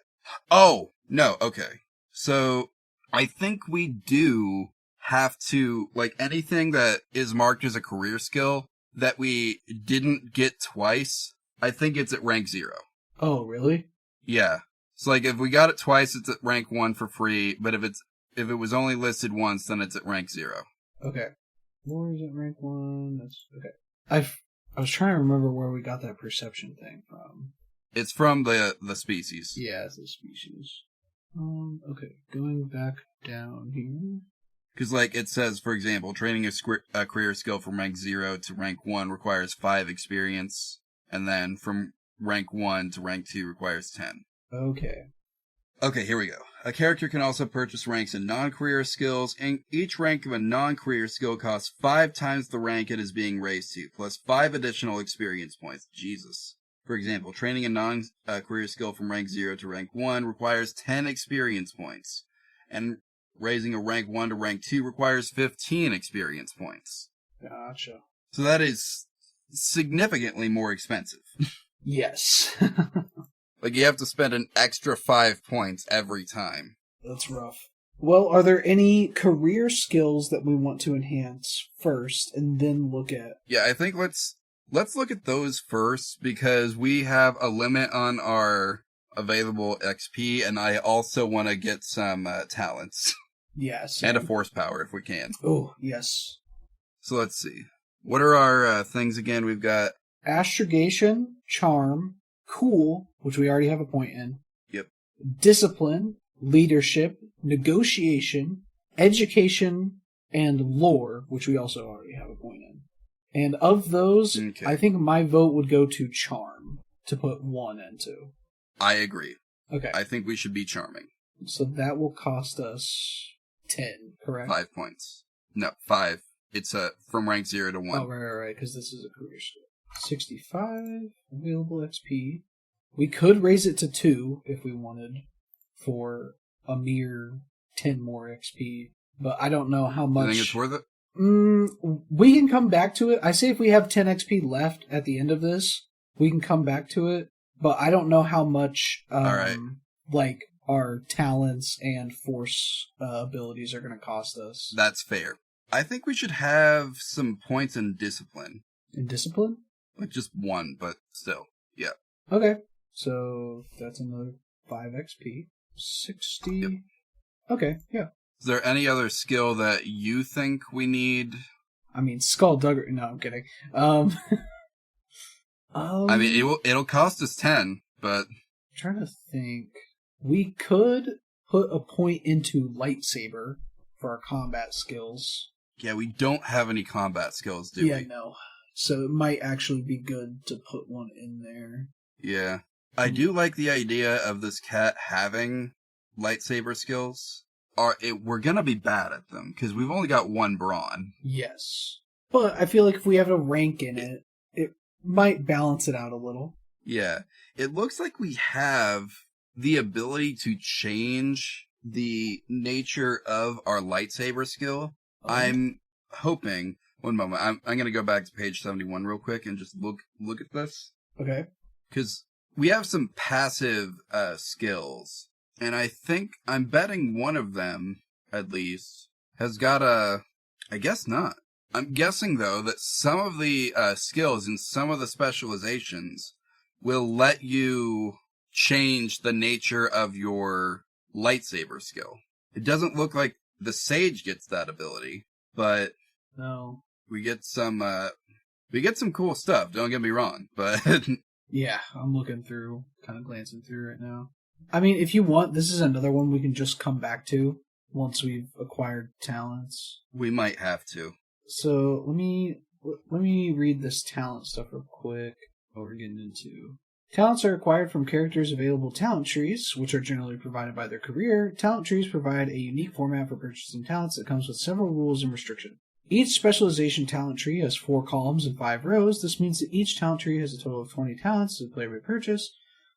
Oh, no, okay. So, I think we do have to, like, anything that is marked as a career skill that we didn't get twice, I think it's at rank 0. Oh, really? Yeah. So, like, if we got it twice, it's at rank 1 for free, but if it was only listed once, then it's at rank 0. Okay. Where is it rank 1? That's okay. I was trying to remember where we got that perception thing from. It's from the species. Yeah, it's the species. Okay, going back down here. Because, like, it says, for example, training a career skill from rank 0 to rank 1 requires 5 experience, and then from rank 1 to rank 2 requires 10. Okay. Okay, here we go. A character can also purchase ranks in non-career skills, and each rank of a non-career skill costs 5 times the rank it is being raised to, plus 5 additional experience points. Jesus. For example, training a non-career skill from rank 0 to rank 1 requires 10 experience points, and raising a rank 1 to rank 2 requires 15 experience points. Gotcha. So that is significantly more expensive. Yes. Like, you have to spend an extra 5 points every time. That's rough. Well, are there any career skills that we want to enhance first and then look at? Yeah, I think let's look at those first, because we have a limit on our available XP, and I also want to get some talents. Yes. And a force power if we can. Oh, yes. So let's see. What are our things again? We've got astrogation, charm, cool, which we already have a point in. Yep. Discipline, leadership, negotiation, education, and lore, which we also already have a point in. And of those, okay, I think my vote would go to charm to put 1 into. I agree. Okay. I think we should be charming. So that will cost us 10, correct? 5 points. No, 5. It's from rank 0 to 1. Oh, right, because this is a career skill. 65 available XP. We could raise it to 2 if we wanted for a mere 10 more XP, but I don't know how much. You think it's worth it? We can come back to it. I say if we have 10 XP left at the end of this, we can come back to it, but I don't know how much all right, like our talents and force abilities are going to cost us. That's fair. I think we should have some points in discipline. In discipline? Like just 1, but still. Yeah. Okay. So that's another 5 XP. 60. Yep. Okay, yeah. Is there any other skill that you think we need? I mean, skullduggery. No, I'm kidding. I mean, it'll cost us 10, but... I'm trying to think. We could put a point into lightsaber for our combat skills. Yeah, we don't have any combat skills, do we? Yeah, no. So it might actually be good to put one in there. Yeah. I do like the idea of this cat having lightsaber skills. We're gonna be bad at them, because we've only got 1 brawn. Yes. But I feel like if we have a rank in it, it might balance it out a little. Yeah. It looks like we have the ability to change the nature of our lightsaber skill. Okay. I'm hoping... One moment. I'm going to go back to page 71 real quick and just look at this. Okay. Because we have some passive skills, and I'm betting one of them, at least, has got I guess not. I'm guessing, though, that some of the skills and some of the specializations will let you change the nature of your lightsaber skill. It doesn't look like the Sage gets that ability, but No. we get some cool stuff, don't get me wrong, but Yeah, I'm looking through, kind of glancing through right now. I mean, if you want, this is another one we can just come back to once we've acquired talents. we might have to. So let me read this talent stuff real quick. What we're getting into. Talents are acquired from characters' available talent trees, which are generally provided by their career. Talent trees provide a unique format for purchasing talents that comes with several rules and restrictions. Each specialization talent tree has 4 columns and 5 rows. This means that each talent tree has a total of 20 talents that the player may purchase.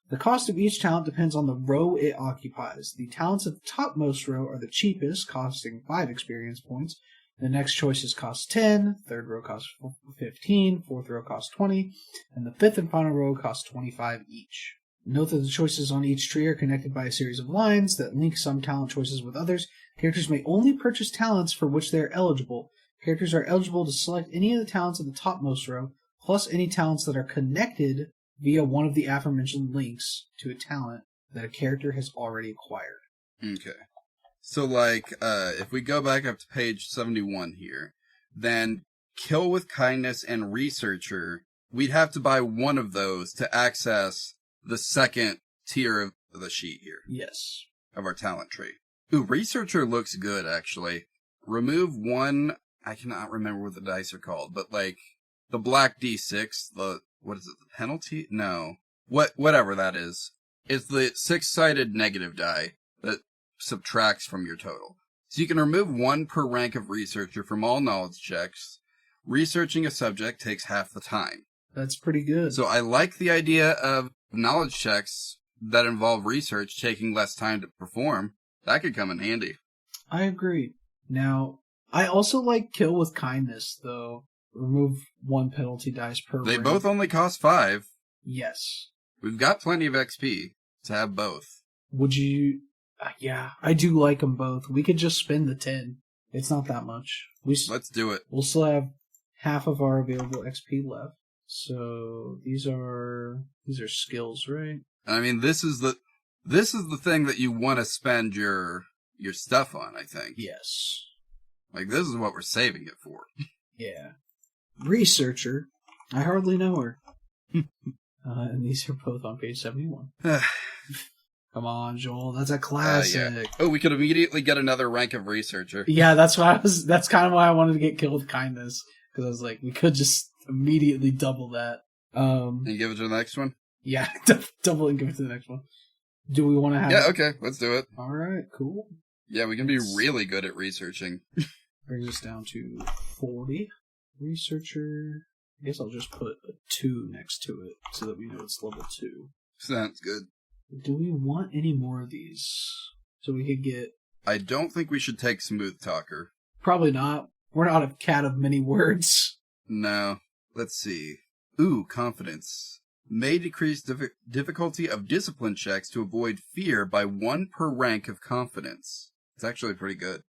The cost of each talent depends on the row it occupies. The talents at the topmost row are the cheapest, costing 5 experience points. The next choices cost 10, third row costs 15, fourth row costs 20, and the fifth and final row costs 25 each. Note that the choices on each tree are connected by a series of lines that link some talent choices with others. Characters may only purchase talents for which they are eligible. Characters are eligible to select any of the talents at the topmost row, plus any talents that are connected via one of the aforementioned links to a talent that a character has already acquired. Okay. So, if we go back up to page 71 here, then Kill with Kindness and Researcher, we'd have to buy one of those to access the second tier of the sheet here. Yes. Of our talent tree. Ooh, Researcher looks good, actually. Remove one, I cannot remember what the dice are called, but the black D6, what is it, the penalty? No. Whatever that is. It's the 6-sided negative die that subtracts from your total. So you can remove 1 per rank of Researcher from all knowledge checks. Researching a subject takes half the time. That's pretty good. So I like the idea of knowledge checks that involve research taking less time to perform. That could come in handy. I agree. Now, I also like Kill with Kindness, though. Remove 1 penalty dice per They rank. both only cost 5. Yes. We've got plenty of XP to have both. Would you... yeah, I do like them both. We could just spend the 10. It's not that much. Let's do it. We'll still have half of our available XP left. So these are skills, right? I mean, this is the thing that you want to spend your stuff on, I think. Yes. This is what we're saving it for. Yeah. Researcher. I hardly know her. And these are both on page 71. Come on, Joel. That's a classic. Yeah. Oh, we could immediately get another rank of Researcher. Yeah, that's kind of why I wanted to get Killed with Kindness. Because I was like, we could just immediately double that. And give it to the next one? Yeah, double and give it to the next one. Do we want to have... Yeah, okay. Let's do it. All right, cool. Yeah, we can be really good at researching. Brings us down to 40. Researcher. I guess I'll just put a 2 next to it so that we know it's level 2. Sounds good. Do we want any more of these? So we could get... I don't think we should take Smooth Talker. Probably not. We're not a cat of many words. No. Let's see. Ooh, Confidence. May decrease difficulty of discipline checks to avoid fear by 1 per rank of Confidence. It's actually pretty good.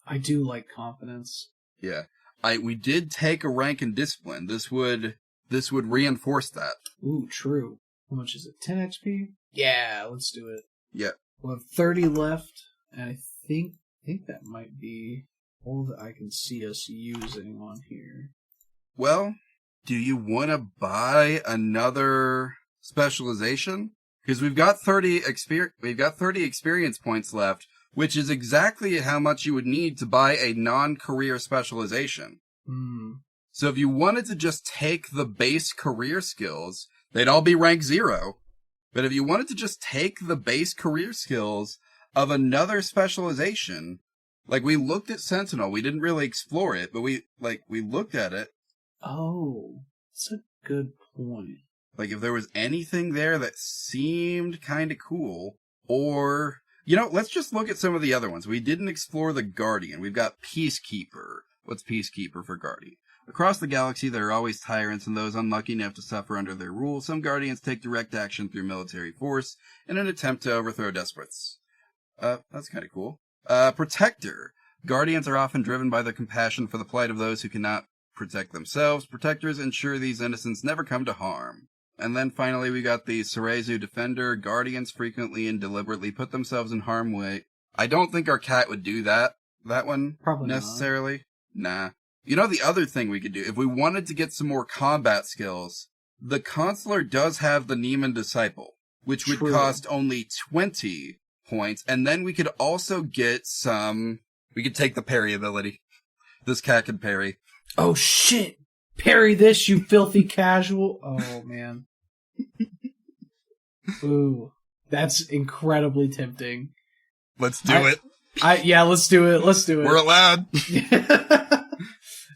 I do like Confidence. Yeah. We did take a rank in Discipline. This would reinforce that. Ooh, true. How much is it? 10 XP? Yeah, let's do it. Yeah. We'll have 30 left, and I think that might be all that I can see us using on here. Well, do you want to buy another specialization? Because we've got 30 experience points left, which is exactly how much you would need to buy a non-career specialization. So if you wanted to just take the base career skills, they'd all be rank 0. But if you wanted to just take the base career skills of another specialization, we looked at Sentinel, we didn't really explore it, but we looked at it. Oh, that's a good point. If there was anything there that seemed kind of cool, or, let's just look at some of the other ones. We didn't explore the Guardian. We've got Peacekeeper. What's Peacekeeper for Guardian? Across the galaxy, there are always tyrants and those unlucky enough to suffer under their rule. Some guardians take direct action through military force in an attempt to overthrow despots. That's kind of cool. Protector. Guardians are often driven by their compassion for the plight of those who cannot protect themselves. Protectors ensure these innocents never come to harm. And then finally we got the Cerezu Defender. Guardians frequently and deliberately put themselves in harm's way. I don't think our cat would do that one Probably necessarily. Nah. You know the other thing we could do, if we wanted to get some more combat skills, the Consular does have the Neiman Disciple, which would cost only 20 points, and then we could also get we could take the parry ability. This cat can parry. Oh shit! Parry this, you filthy casual! Oh man. Ooh. That's incredibly tempting. Let's do it. Yeah, let's do it. We're allowed.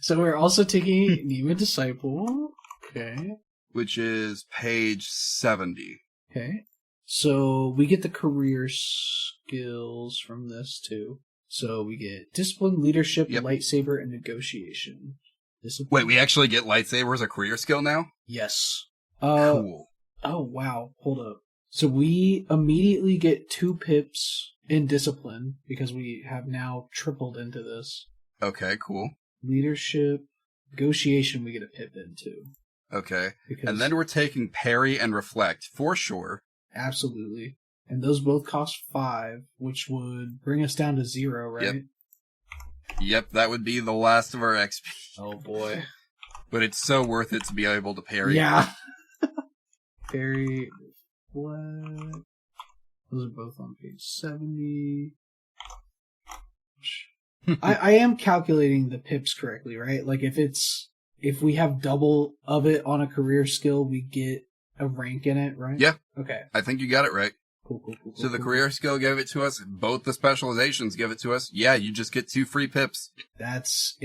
So we're also taking Neiman Disciple. Okay. Which is page 70. Okay. So we get the career skills from this too. So we get Discipline, Leadership, Lightsaber, and Negotiation. Discipline. Wait, we actually get Lightsaber as a career skill now? Yes. Cool. Oh, wow. Hold up. So we immediately get 2 pips in Discipline because we have now tripled into this. Okay, cool. Leadership, Negotiation, we get a pip in too. Okay. And then we're taking Parry and Reflect for sure. Absolutely. And those both cost 5, which would bring us down to 0, right? Yep, that would be the last of our XP. Oh boy. But it's so worth it to be able to parry. Yeah. Parry, Reflect. Those are both on page 70. I am calculating the pips correctly, right? Like if we have double of it on a career skill, we get a rank in it, right? Yeah. Okay. I think you got it right. Cool. So the career skill gave it to us. Both the specializations give it to us. Yeah, you just get 2 free pips. That's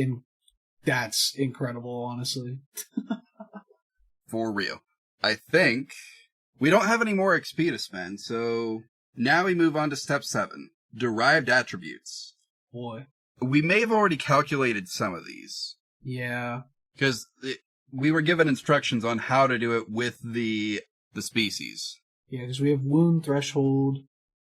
incredible, honestly. For real. I think we don't have any more XP to spend, so now we move on to step 7. Derived attributes. Boy. We may have already calculated some of these. Yeah. Because we were given instructions on how to do it with the species. Yeah, because we have wound threshold.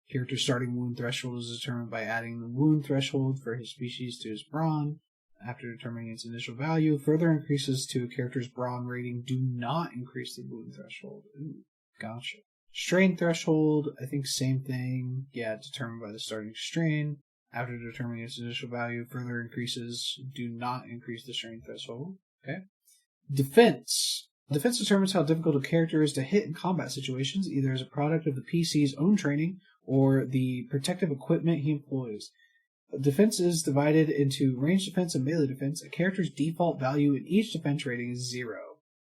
Character starting wound threshold is determined by adding the wound threshold for his species to his brawn. After determining its initial value, further increases to a character's brawn rating do not increase the wound threshold. Ooh, gotcha. Strain threshold, I think same thing. Yeah, determined by the starting strain. After determining its initial value, further increases do not increase the strain threshold. Okay. Defense. Defense determines how difficult a character is to hit in combat situations, either as a product of the PC's own training or the protective equipment he employs. Defense is divided into ranged defense and melee defense. A character's default value in each defense rating is 0.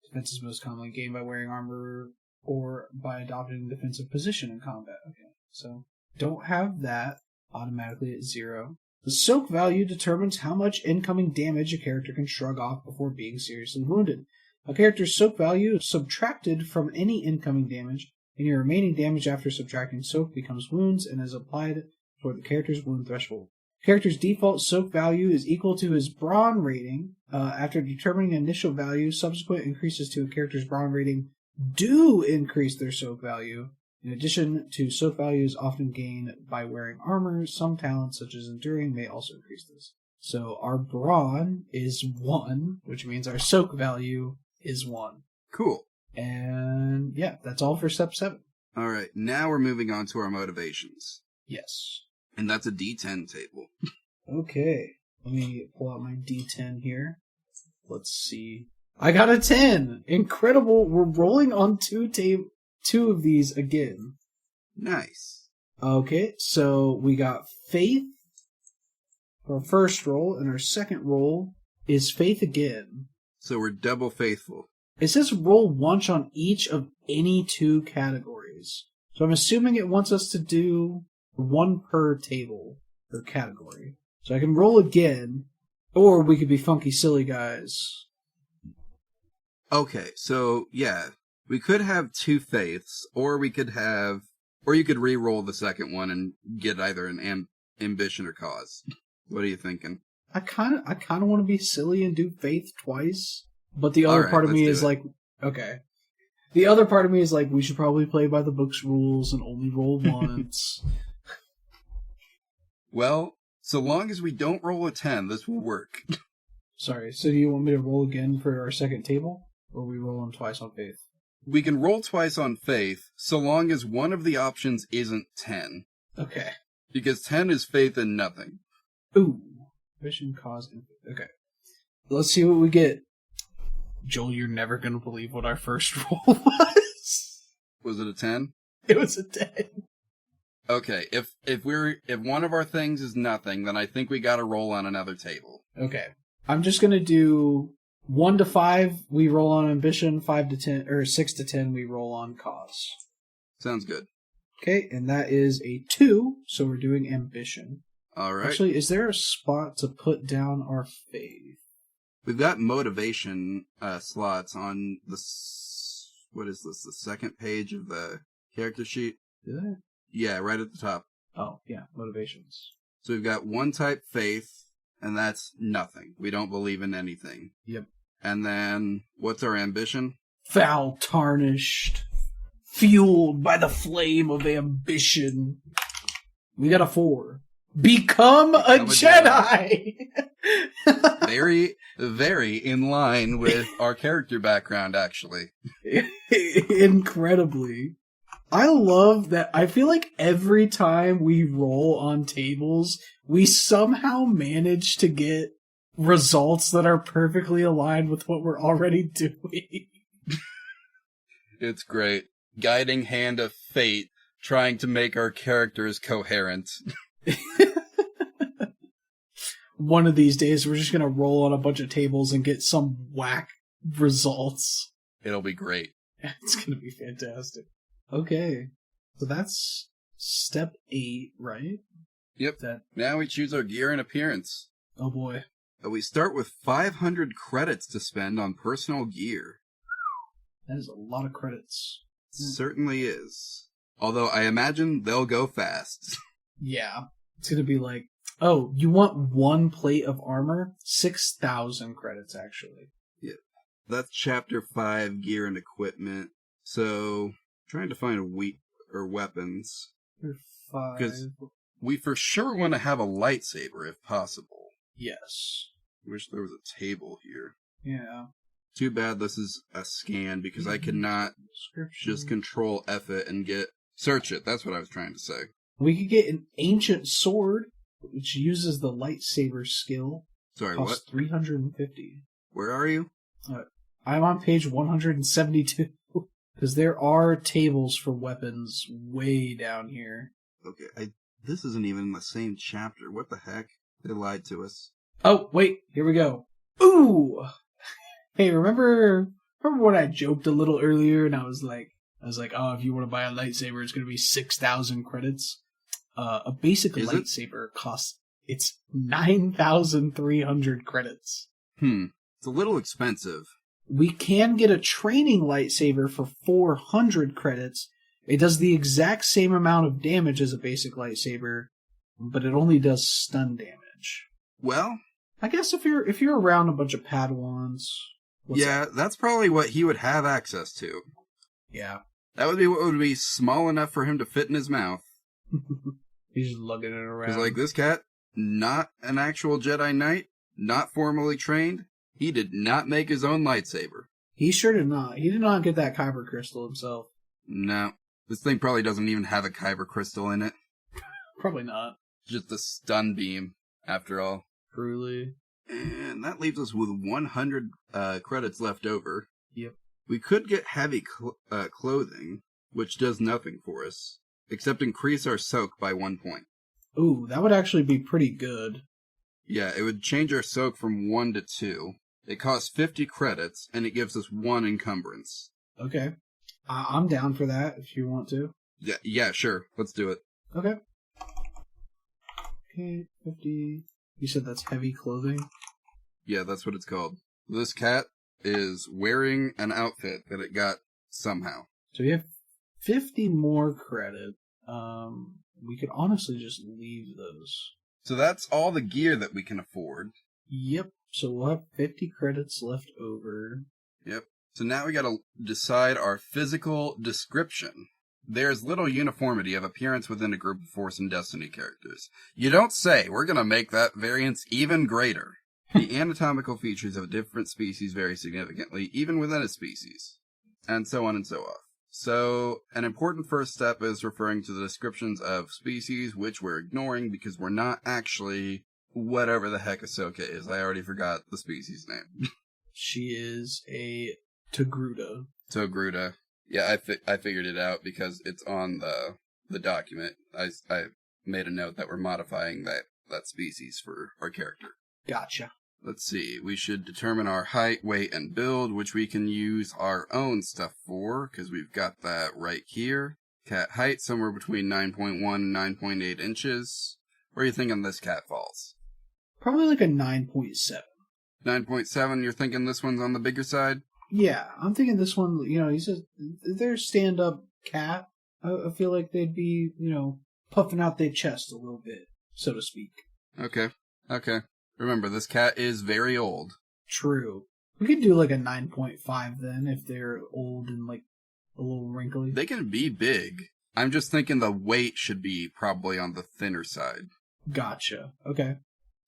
Defense is most commonly gained by wearing armor or by adopting a defensive position in combat. Okay, so don't have that automatically at 0. The soak value determines how much incoming damage a character can shrug off before being seriously wounded. A character's soak value is subtracted from any incoming damage, and your remaining damage after subtracting soak becomes wounds and is applied toward the character's wound threshold. Character's default soak value is equal to his brawn rating. After determining the initial value, subsequent increases to a character's brawn rating do increase their soak value. In addition to soak values often gained by wearing armor, some talents such as enduring may also increase this. So our brawn is 1, which means our soak value is 1. Cool. And yeah, that's all for step 7. All right, now we're moving on to our motivations. Yes. And that's a D10 table. Okay. Let me pull out my D10 here. Let's see. I got a 10! Incredible! We're rolling on 2 of these again. Nice. Okay, so we got Faith for our first roll, and our second roll is Faith again. So we're double faithful. It says roll once on each of any 2 categories. So I'm assuming it wants us to do 1 per table or category. So I can roll again, or we could be funky silly guys. Okay, so yeah, we could have 2 faiths, or you could re-roll the second one and get either an ambition or cause. What are you thinking? I kind of want to be silly and do faith twice, but the other Alright, part of me let's is do it. like, okay. The other part of me is like, we should probably play by the book's rules and only roll once. Well, so long as we don't roll a 10, this will work. Sorry, so do you want me to roll again for our second table? Or we roll them twice on faith? We can roll twice on faith, so long as one of the options isn't 10. Okay. Because 10 is faith and nothing. Ooh. Vision, cause, and... Okay. Let's see what we get. Joel, you're never going to believe what our first roll was. Was it a 10? It was a 10. Okay, if one of our things is nothing, then I think we gotta roll on another table. Okay. I'm just going to do 1 to 5, we roll on ambition, 5 to 10, or 6 to 10, we roll on cause. Sounds good. Okay, and that is a 2, so we're doing ambition. Alright. Actually, is there a spot to put down our faith? We've got motivation slots on what is this, the second page of the character sheet? Did I? Yeah, right at the top. Oh, yeah, motivations. So we've got one type faith, and that's nothing. We don't believe in anything. Yep. And then, what's our ambition? Foul tarnished, fueled by the flame of ambition. We got a 4. Become a Jedi! Very, very in line with our character background, actually. Incredibly. I love that. I feel like every time we roll on tables, we somehow manage to get results that are perfectly aligned with what we're already doing. It's great. Guiding hand of fate, trying to make our characters coherent. One of these days, we're just going to roll on a bunch of tables and get some whack results. It'll be great. It's going to be fantastic. Okay. So that's step 8, right? Yep. Now we choose our gear and appearance. Oh boy. We start with 500 credits to spend on personal gear. That is a lot of credits. Certainly is. Although I imagine they'll go fast. Yeah. It's going to be like, oh, you want 1 plate of armor? 6,000 credits, actually. Yeah. That's chapter 5, gear and equipment. So, trying to find weapons. Because we for sure want to have a lightsaber if possible. Yes. Wish there was a table here. Yeah. Too bad this is a scan because I cannot just control F it and search it. That's what I was trying to say. We could get an ancient sword, which uses the lightsaber skill. Sorry, costs what? 350. Where are you? I'm on page 172. Because there are tables for weapons way down here. Okay, this isn't even in the same chapter. What the heck? They lied to us. Oh, wait, here we go. Ooh! Hey, remember when I joked a little earlier and I was like, oh, if you want to buy a lightsaber, it's going to be 6,000 credits. A basic lightsaber costs, it's 9,300 credits. It's a little expensive. We can get a training lightsaber for 400 credits. It does the exact same amount of damage as a basic lightsaber, but it only does stun damage. Well, I guess if you're around a bunch of Padawans. That's probably what he would have access to. Yeah. That would be what would be small enough for him to fit in his mouth. He's just lugging it around. Because, like, this cat, not an actual Jedi Knight, not formally trained, he did not make his own lightsaber. He sure did not. He did not get that kyber crystal himself. No. This thing probably doesn't even have a kyber crystal in it. Probably not. Just a stun beam, after all. Truly. And that leaves us with 100 credits left over. Yep. We could get heavy clothing, which does nothing for us, except increase our soak by 1 point. Ooh, that would actually be pretty good. Yeah, it would change our soak from 1 to 2. It costs 50 credits, and it gives us 1 encumbrance. Okay. I'm down for that, if you want to. Yeah, sure. Let's do it. Okay. Okay, 50... You said that's heavy clothing? Yeah, that's what it's called. This cat is wearing an outfit that it got somehow. So we have 50 more credit. We could honestly just leave those. So that's all the gear that we can afford. Yep. So we'll have 50 credits left over. Yep. So now we gotta decide our physical description. There's little uniformity of appearance within a group of Force and Destiny characters. You don't say. We're gonna make that variance even greater. The anatomical features of a different species vary significantly, even within a species. And so on and so on. So, an important first step is referring to the descriptions of species, which we're ignoring because we're not actually whatever the heck Ahsoka is. I already forgot the species name. She is a Togruta. Togruta. Yeah, I figured it out because it's on the document. I made a note that we're modifying that species for our character. Gotcha. Let's see, we should determine our height, weight, and build, which we can use our own stuff for, because we've got that right here. Cat height, somewhere between 9.1 and 9.8 inches. Where are you thinking this cat falls? Probably like a 9.7. 9.7, you're thinking this one's on the bigger side? Yeah, I'm thinking this one, they're stand-up cat. I feel like they'd be, puffing out their chest a little bit, so to speak. Okay. Remember, this cat is very old. True. We could do like a 9.5 then, if they're old and like a little wrinkly. They can be big. I'm just thinking the weight should be probably on the thinner side. Gotcha. Okay.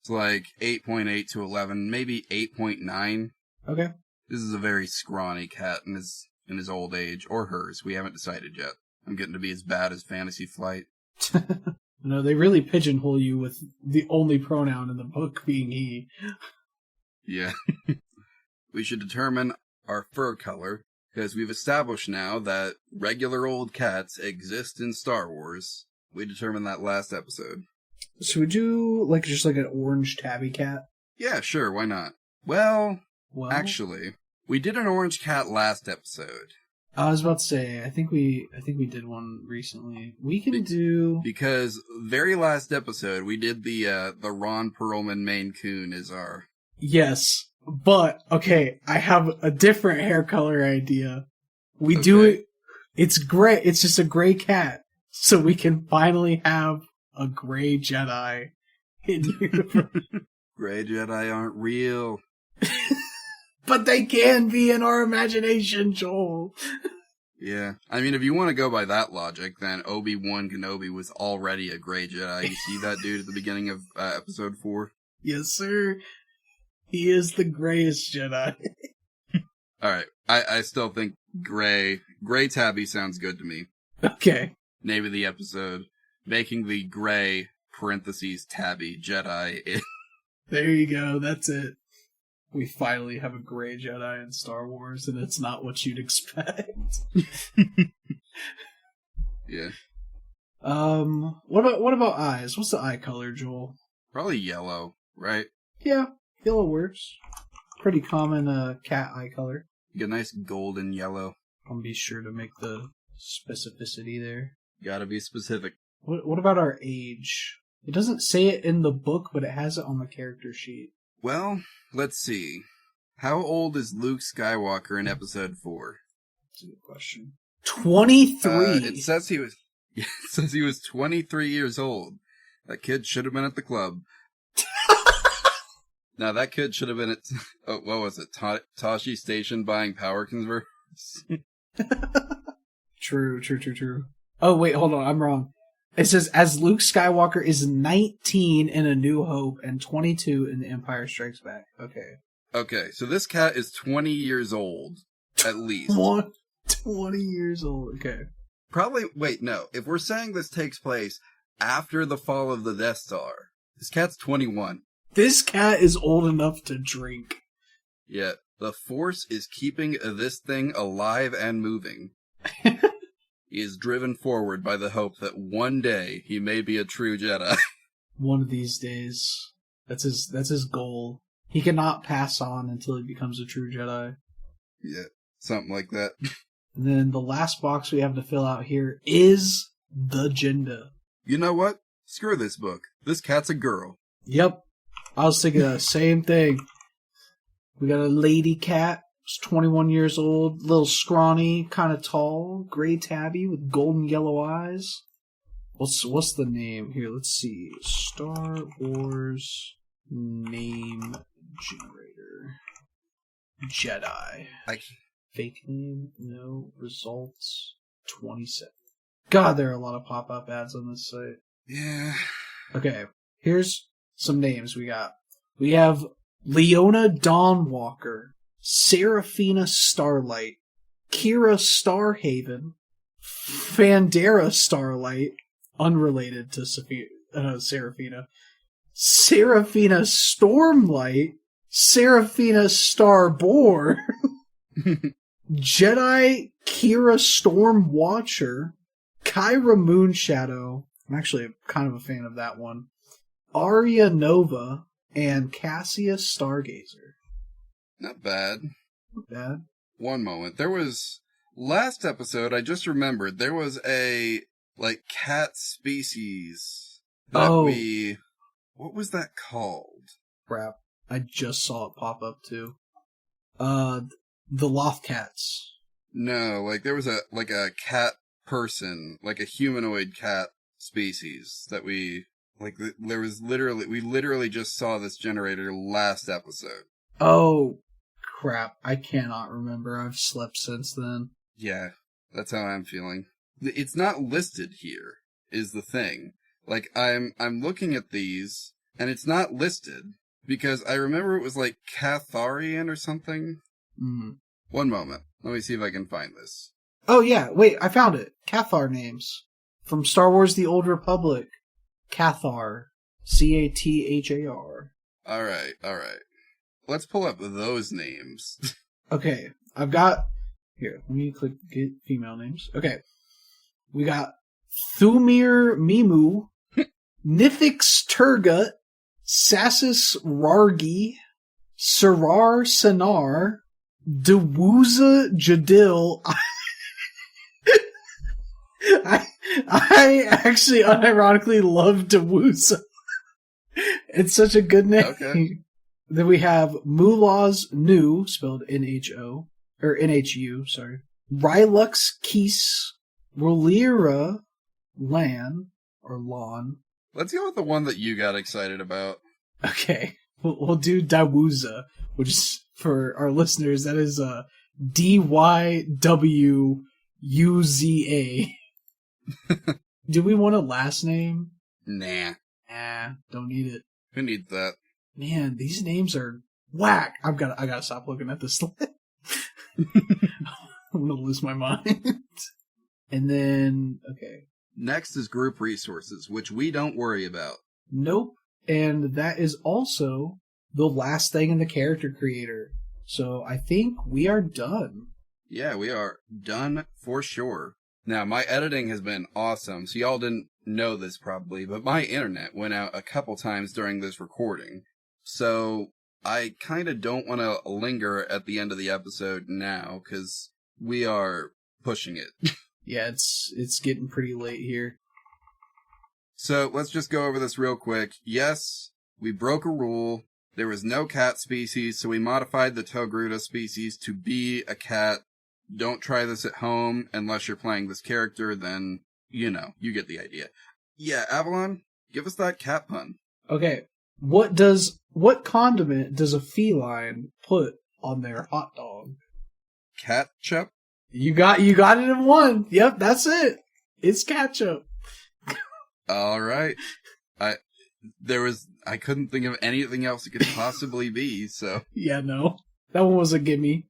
It's like 8.8 to 11, maybe 8.9. Okay. This is a very scrawny cat in his old age, or hers. We haven't decided yet. I'm getting to be as bad as Fantasy Flight. No, they really pigeonhole you with the only pronoun in the book being he. Yeah. We should determine our fur color, because we've established now that regular old cats exist in Star Wars. We determined that last episode. Should we do just like an orange tabby cat? Yeah, sure, why not? Well, actually, we did an orange cat last episode. I was about to say, I think we did one recently. We can do, because very last episode we did the Ron Perlman Maine Coon as our. Yes, but okay, I have a different hair color idea. We do it. It's gray. It's just a gray cat, so we can finally have a Grey Jedi in universe. Grey Jedi aren't real. But they can be in our imagination, Joel. Yeah. I mean, if you want to go by that logic, then Obi-Wan Kenobi was already a Grey Jedi. You see that dude at the beginning of episode 4? Yes, sir. He is the grayest Jedi. Alright. I still think Grey Tabby sounds good to me. Okay. Name of the episode, making the Grey, Tabby Jedi. There you go. That's it. We finally have a Grey Jedi in Star Wars, and it's not what you'd expect. Yeah. What about eyes? What's the eye color, Joel? Probably yellow, right? Yeah, yellow works. Pretty common cat eye color. Get a nice golden yellow. I'll be sure to make the specificity there. Gotta be specific. What about our age? It doesn't say it in the book, but it has it on the character sheet. Well, let's see. How old is Luke Skywalker in episode 4? That's a good question. 23. It says he was 23 years old. That kid should have been at the club. Now that kid should have been at what was it? Tashi Station buying power converters. True. Oh wait, hold on, I'm wrong. It says, as Luke Skywalker is 19 in A New Hope and 22 in The Empire Strikes Back. Okay, so this cat is 20 years old, at least. 20 years old, okay. Probably, wait, no. If we're saying this takes place after the fall of the Death Star, this cat's 21. This cat is old enough to drink. Yeah, the Force is keeping this thing alive and moving. He is driven forward by the hope that one day he may be a true Jedi. One of these days. That's his goal. He cannot pass on until he becomes a true Jedi. Yeah, something like that. And then the last box we have to fill out here is the gender. You know what? Screw this book. This cat's a girl. Yep. I was thinking the same thing. We got a lady cat. She's 21 years old, little scrawny, kind of tall, gray tabby with golden yellow eyes. What's the name here? Let's see. Star Wars name generator. Jedi. Fake name. No results. 27. God, there are a lot of pop-up ads on this site. Yeah. Okay, here's some names we got. We have Leona Dawnwalker, Seraphina Starlight, Kira Starhaven, Fandera Starlight, unrelated to Seraphina, Seraphina Stormlight, Seraphina Starborn, Jedi Kira Stormwatcher, Kyra Moonshadow. I'm actually kind of a fan of that one. Arya Nova and Cassia Stargazer. Not bad. Not bad. One moment. There was last episode, I just remembered, there was a cat species that what was that called? Crap. I just saw it pop up too. The Lothcats. No, there was a cat person, a humanoid cat species that we literally just saw this generator last episode. Oh crap, I cannot remember. I've slept since then. Yeah, that's how I'm feeling. It's not listed here, is the thing. I'm looking at these, and it's not listed, because I remember it was Catharian or something. Mm. One moment. Let me see if I can find this. Oh yeah, wait, I found it. Cathar names. From Star Wars The Old Republic. Cathar. Cathar. Alright. Let's pull up those names. Okay, I've got... Here, let me click get female names. Okay. We got Thumir Mimu, Nithix Turgut, Sassus Rargi, Sarar Sanar, Dewuza Jadil. I actually unironically love Dewuza. It's such a good name. Okay. Then we have Mulaz Nu, spelled N-H-O, or N-H-U, sorry. Rylux Keese, Rolira Lan, or Lon. Let's go with the one that you got excited about. Okay, we'll do Dawuza, which is, for our listeners, that is D-Y-W-U-Z-A. Do we want a last name? Nah. Don't need it. Who needs that? Man, these names are whack. I gotta stop looking at this list. I'm gonna lose my mind. And then, okay. Next is group resources, which we don't worry about. Nope. And that is also the last thing in the character creator. So I think we are done. Yeah, we are done for sure. Now, my editing has been awesome, so y'all didn't know this probably, but my internet went out a couple times during this recording. So I kind of don't want to linger at the end of the episode now, because we are pushing it. Yeah, it's getting pretty late here. So let's just go over this real quick. Yes, we broke a rule. There was no cat species, so we modified the Togruta species to be a cat. Don't try this at home unless you're playing this character, then, you get the idea. Yeah, Avalon, give us that cat pun. Okay, what condiment does a feline put on their hot dog? Ketchup? You got it in one. Yep, that's it. It's ketchup. All right. I couldn't think of anything else it could possibly be, so. Yeah, no. That one was a gimme.